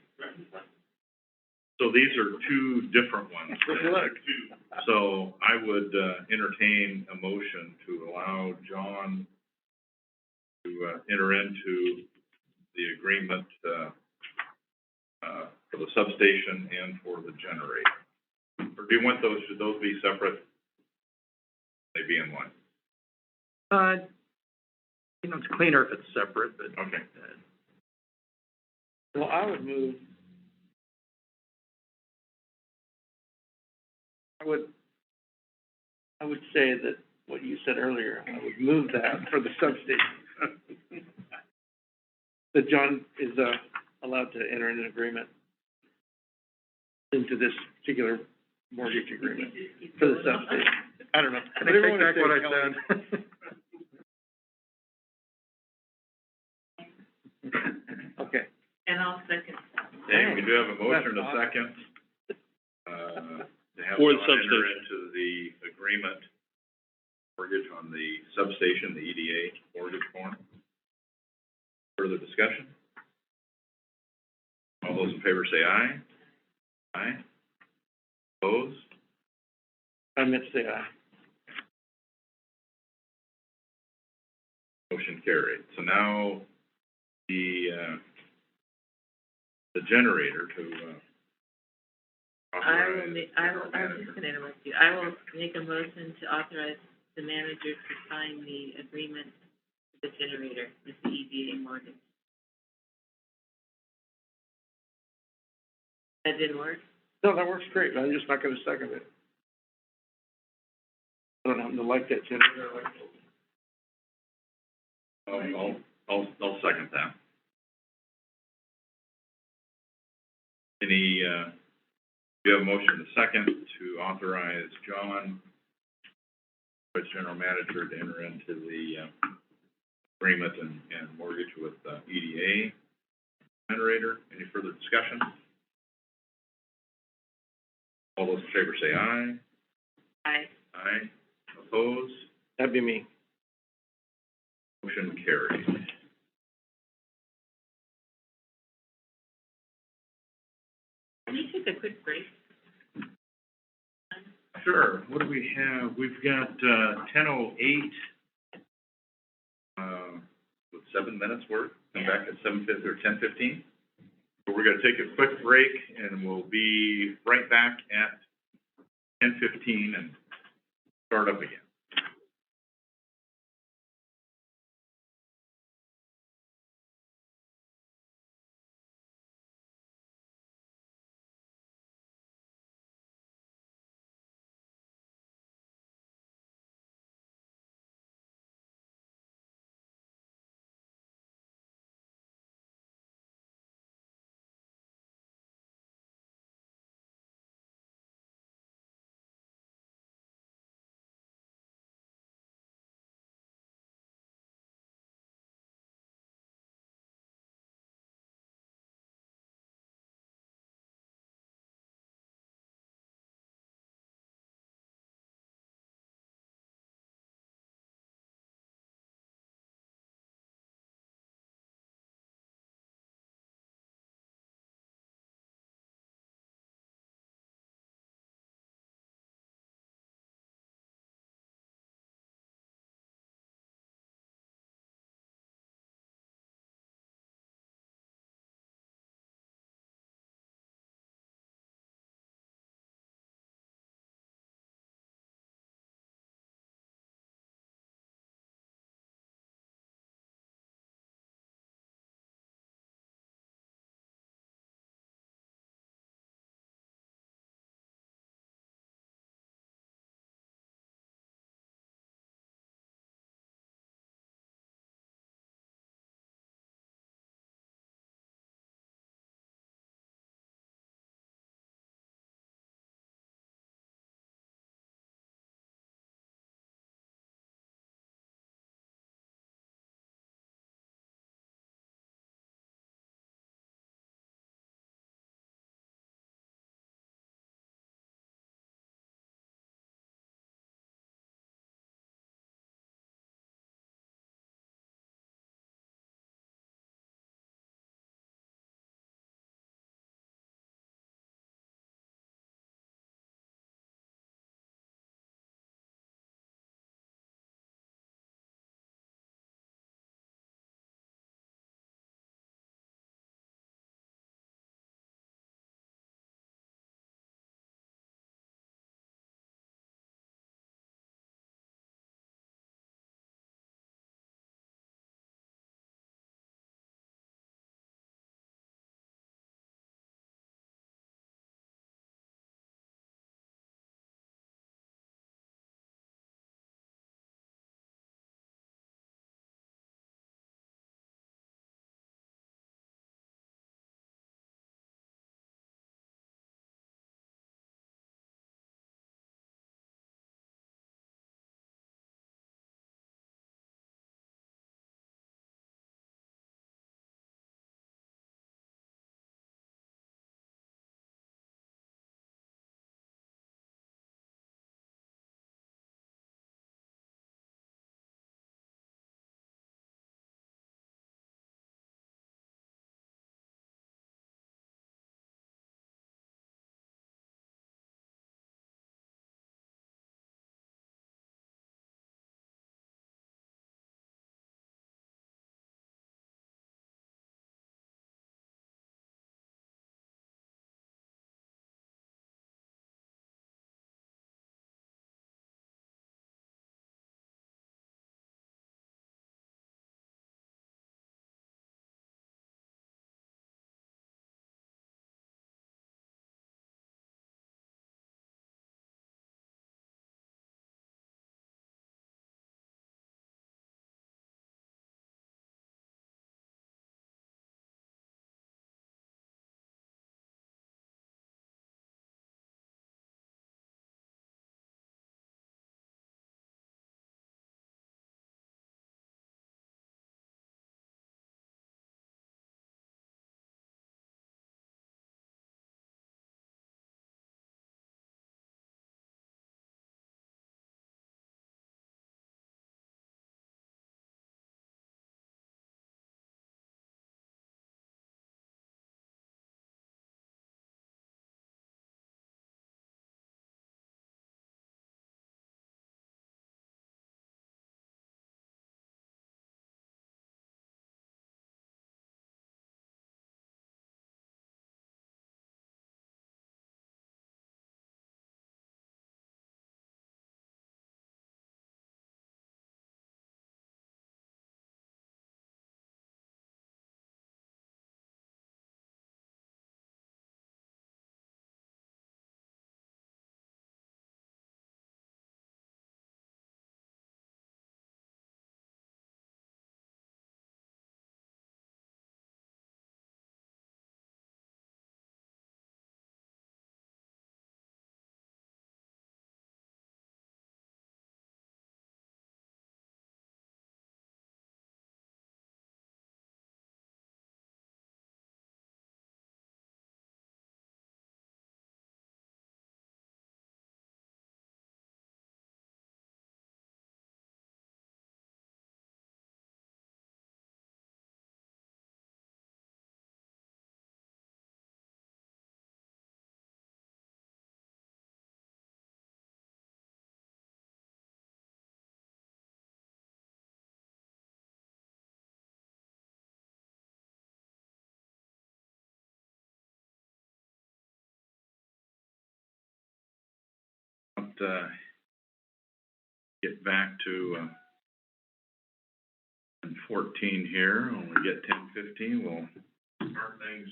So these are two different ones. Good luck. So I would, entertain a motion to allow John to, enter into the agreement, for the substation and for the generator. Or do you want those, should those be separate? They be in one? It's cleaner if it's separate, but. Okay. Well, I would move. I would say that what you said earlier, I would move that for the substation. That John is, allowed to enter an agreement into this particular mortgage agreement for the substation. I don't know. Can I take back what I said? Okay. And I'll second that. Okay, we do have a motion and a That's second, to have For the John enter substation. into the agreement mortgage on the substation, the EDA mortgage form. Further discussion? All those in favor say aye. Aye. Opposed? I meant to say aye. Motion carried. So now, the generator to, I authorize was general just manager. gonna interrupt you. I will make a motion to authorize the manager to sign the agreement with the generator, with the EDA mortgage. That didn't work? No, that works great, I'm just not gonna second it. I don't happen to like that generator, I like it. I'll second that. Any, you have a motion and a second to authorize John, as general manager, to enter into the, agreement and mortgage with, EDA generator. Any further discussion? All those in favor say aye. Aye. Aye. Opposed? That'd be me. Motion carried. Can you take a quick break? Sure, what do we have? We've got, 10:08, with 7 minutes worth, come back at 7:50 or 10:15. So we're gonna take a quick break, and we'll be right back at 10:15 and start up again. get back to, 10:14 here. When we get 10:15, we'll start things.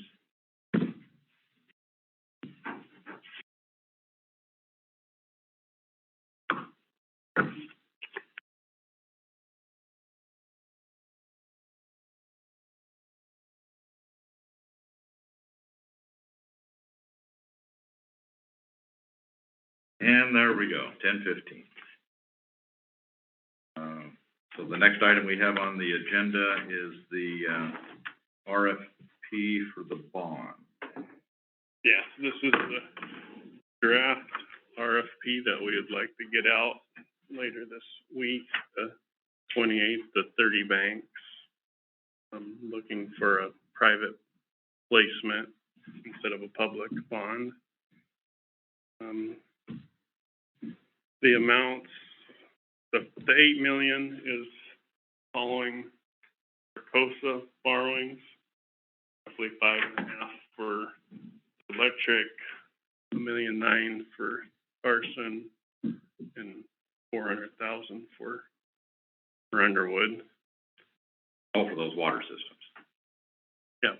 And there we go, 10:15. So the next item we have on the agenda is the, RFP for the bond. Yes, this is the draft RFP that we would like to get out later this week, the 28th to 30 banks. I'm looking for a private placement instead of a public bond. The amounts, the 8 million is following COSA borrowings, roughly 5.5 for electric, 1.9 million for arson, and 400,000 for Underwood. Oh, for those water systems. Yeah,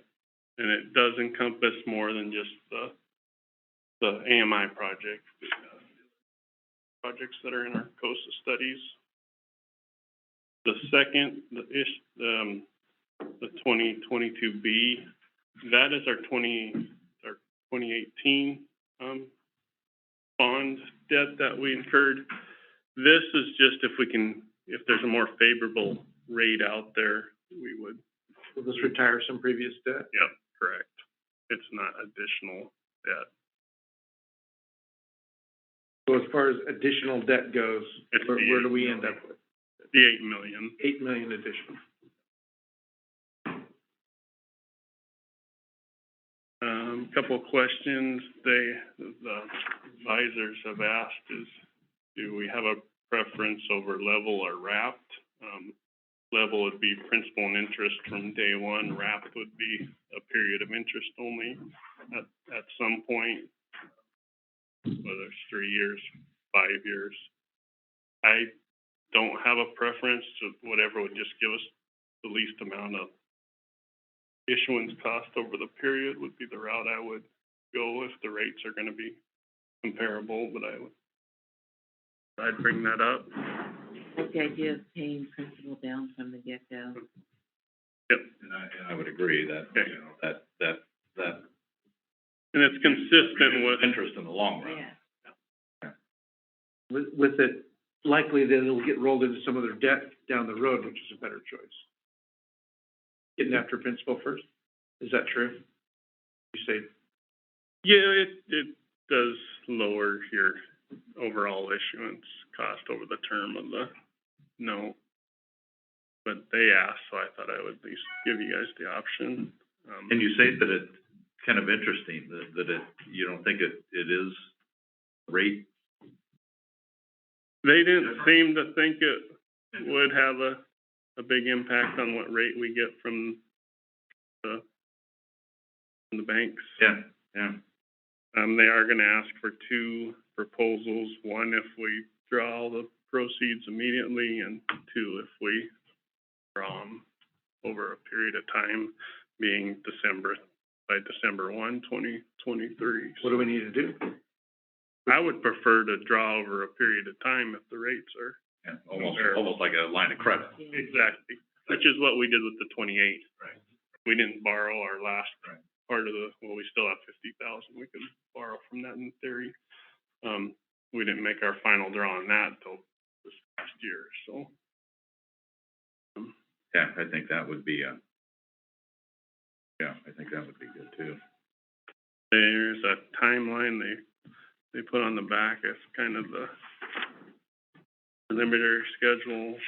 and it does encompass more than just the AMI project. Projects that are in our COSA studies. The second, the 2022B, that is our 2018 bond debt that we incurred. This is just if there's a more favorable rate out there, we would. Will this retire some previous debt? Yep, correct. It's not additional debt. So as far as additional debt goes, It's where do we end up with? The 8 million. 8 million additional. Couple of questions the advisors have asked is, do we have a preference over level or wrapped? Level would be principal and interest from day one. Wrapped would be a period of interest only at some point, whether it's 3 years, 5 years. I don't have a preference, so whatever would just give us the least amount of issuance cost over the period would be the route I would go if the rates are gonna be comparable, but I'd bring that up. Like the idea of paying principal down from the get-go. Yep. And I would agree that, Okay. you know, that And it's consistent with, interest in the long run. Yeah. With it likely that it'll get rolled into some other debt down the road, which is a better choice. Getting after principal first, is that true? You say, yeah, it does lower your overall issuance cost over the term of the note. But they asked, so I thought I would at least give you guys the option. And you say that it's kind of interesting, that it, you don't think it is rate? They didn't seem to think it would have a big impact on what rate we get from the banks. Yeah, yeah. They are gonna ask for 2 proposals, one if we draw all the proceeds immediately, and 2 if we draw them over a period of time, being by December 1, 2023. what do we need to do? I would prefer to draw over a period of time if the rates are. Yeah, almost like a line of credit. Yeah. Exactly, which is what we did with the 28. Right. We didn't borrow our last Right. part of we still have 50,000, we can borrow from that in theory. We didn't make our final draw on that until this past year, so. Yeah, I think that would be I think that would be good too. There's a timeline they put on the back, it's kind of the preliminary schedule.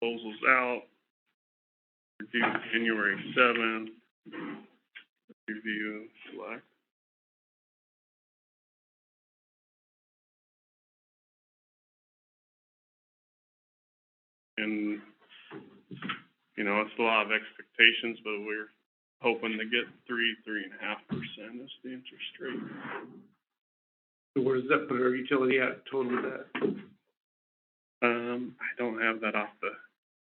Proposals out, due January 7th, review, select. And, you know, it's a lot of expectations, but we're hoping to get 3.5% is the interest rate. Where does that put our utility at total of that? I don't have that off the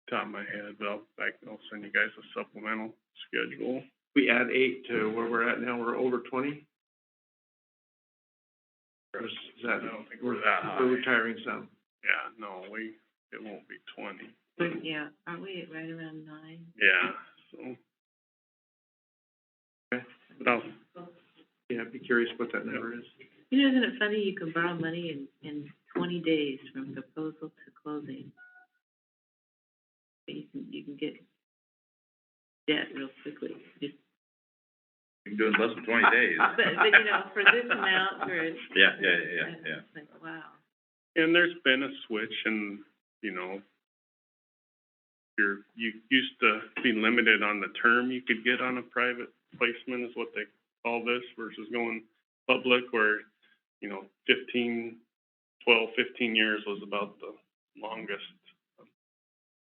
top of my head, but I'll send you guys a supplemental schedule. We add 8 to where we're at now, we're over 20? Or is that, I don't think we're that high. we're retiring some? Yeah, no, it won't be 20. But, yeah, aren't we at right around 9? Yeah, so. Okay. But I'll, Yeah, I'd be curious what that number is. You know, isn't it funny, you can borrow money in 20 days from proposal to closing? You can get debt real quickly. Just, You can do it in less than 20 days. but, you know, for this amount, for. Yeah. It's like, wow. and there's been a switch and, you know, you used to be limited on the term you could get on a private placement is what they call this versus going public where, you know, 15 years was about the longest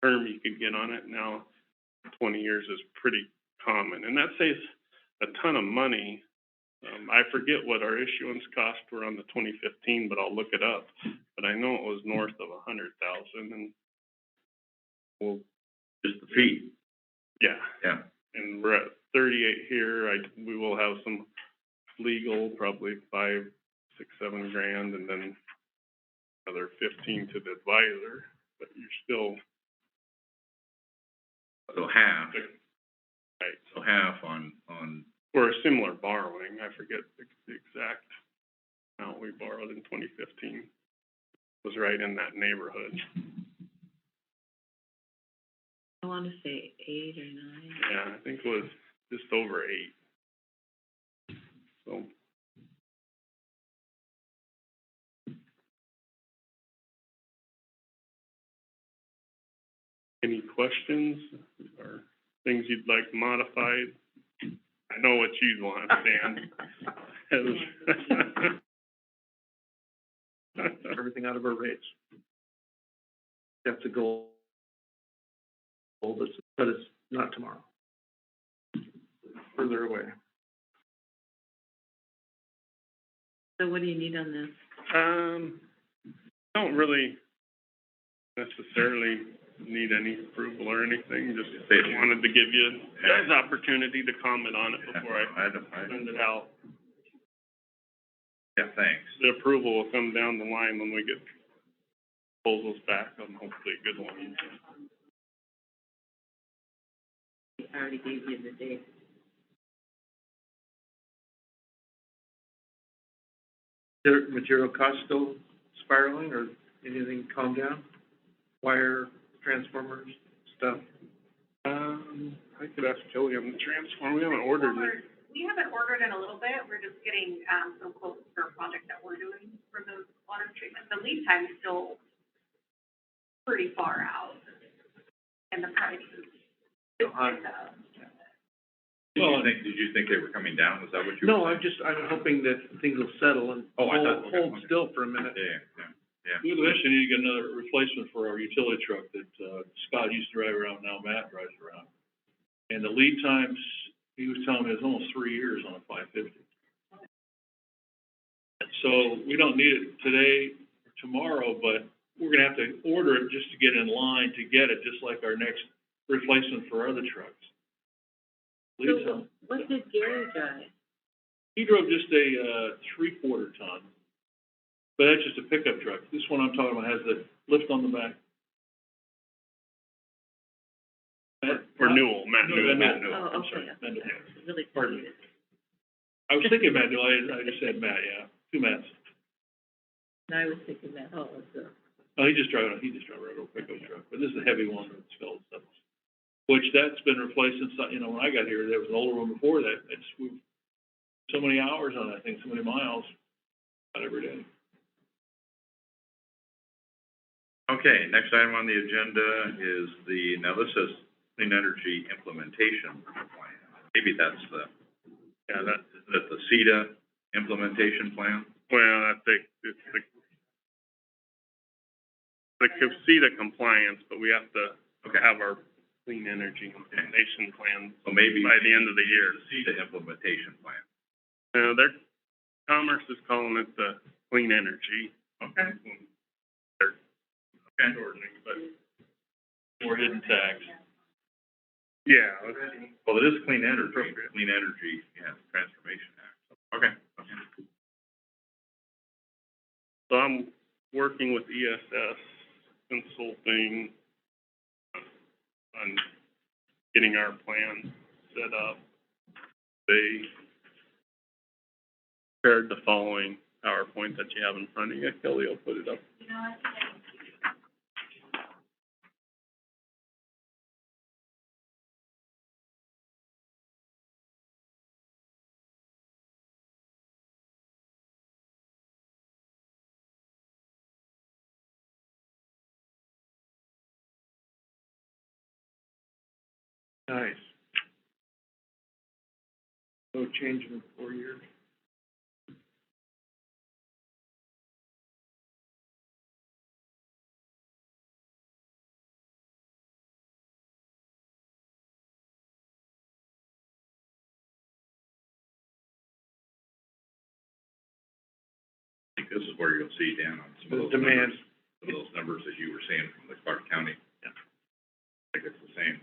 term you could get on it. Now, 20 years is pretty common, and that saves a ton of money. I forget what our issuance costs were on the 2015, but I'll look it up. But I know it was north of 100,000, and well, Just the fee. yeah. Yeah. And we're at 38 here. We will have some legal, probably 5, 6, 7 grand, and then another 15 to the advisor. But you're still So half, right. so half on, For a similar borrowing, I forget the exact amount we borrowed in 2015. Was right in that neighborhood. I want to say 8 or 9. Yeah, I think it was just over 8. So. Any questions or things you'd like modified? I know what you'd want, Dan. Everything out of our rates. That's a goal. But it's not tomorrow. Further away. So what do you need on this? Don't really necessarily need any approval or anything, just wanted to give you guys the opportunity to comment on it before I send it out. yeah, thanks. The approval will come down the line when we get proposals back on hopefully a good one. I already gave you the date. Material costs still spiraling or anything calm down? Wire, transformers, stuff? I could ask Kelly on the transformer, we haven't ordered it. We haven't ordered in a little bit, we're just getting, some quotes for a project that we're doing for those water treatment. The lead time is still pretty far out, and the price is, Did you think they were coming down? Was that what you were No, saying? I'm hoping that things will settle and Oh, I thought- hold okay. still for a minute. Yeah. We eventually need to get another replacement for our utility truck that, Scott used to drive around, now Matt drives around. And the lead times, he was telling me, is almost 3 years on a 550. So we don't need it today or tomorrow, but we're gonna have to order it just to get in line to get it, just like our next replacement for our other trucks. Lead So time. what did Gary drive? He drove just a, 3/4 ton, but that's just a pickup truck. This one I'm talking about has the lift on the back. Or Newell, Matt Newell. Oh, I'm okay, sorry, Matt Newell. okay, really Pardon me. confused. I was thinking Matt Newell, I just said Matt, yeah, 2 Matts. And I was thinking that, so. Oh, he just drove a regular pickup truck, but this is a heavy one that's filled stuff. Which that's been replaced since, you know, when I got here, there was an older one before that. We've so many hours on that thing, so many miles, not every day. Okay, next item on the agenda is now this says Clean Energy Implementation Plan. Maybe that's isn't it the CETA implementation plan? Well, it's the CETA compliance, but we have to have our clean energy implementation plan So maybe by the end of the year. the CETA implementation plan. Commerce is calling it the clean energy. Okay. when They're Okay. shortening, but more hidden tax. Yeah, Well, it is clean energy, yeah, transformation act. Okay, okay. so I'm working with ESS Consulting on getting our plan set up. They prepared the following PowerPoint that you have in front of you. Kelly will put it up. Nice. No change in 4 years. I think this is where you'll see, Dan, on some of The those demand. numbers, some of those numbers that you were seeing from the Clark County. Yeah. I think it's the same,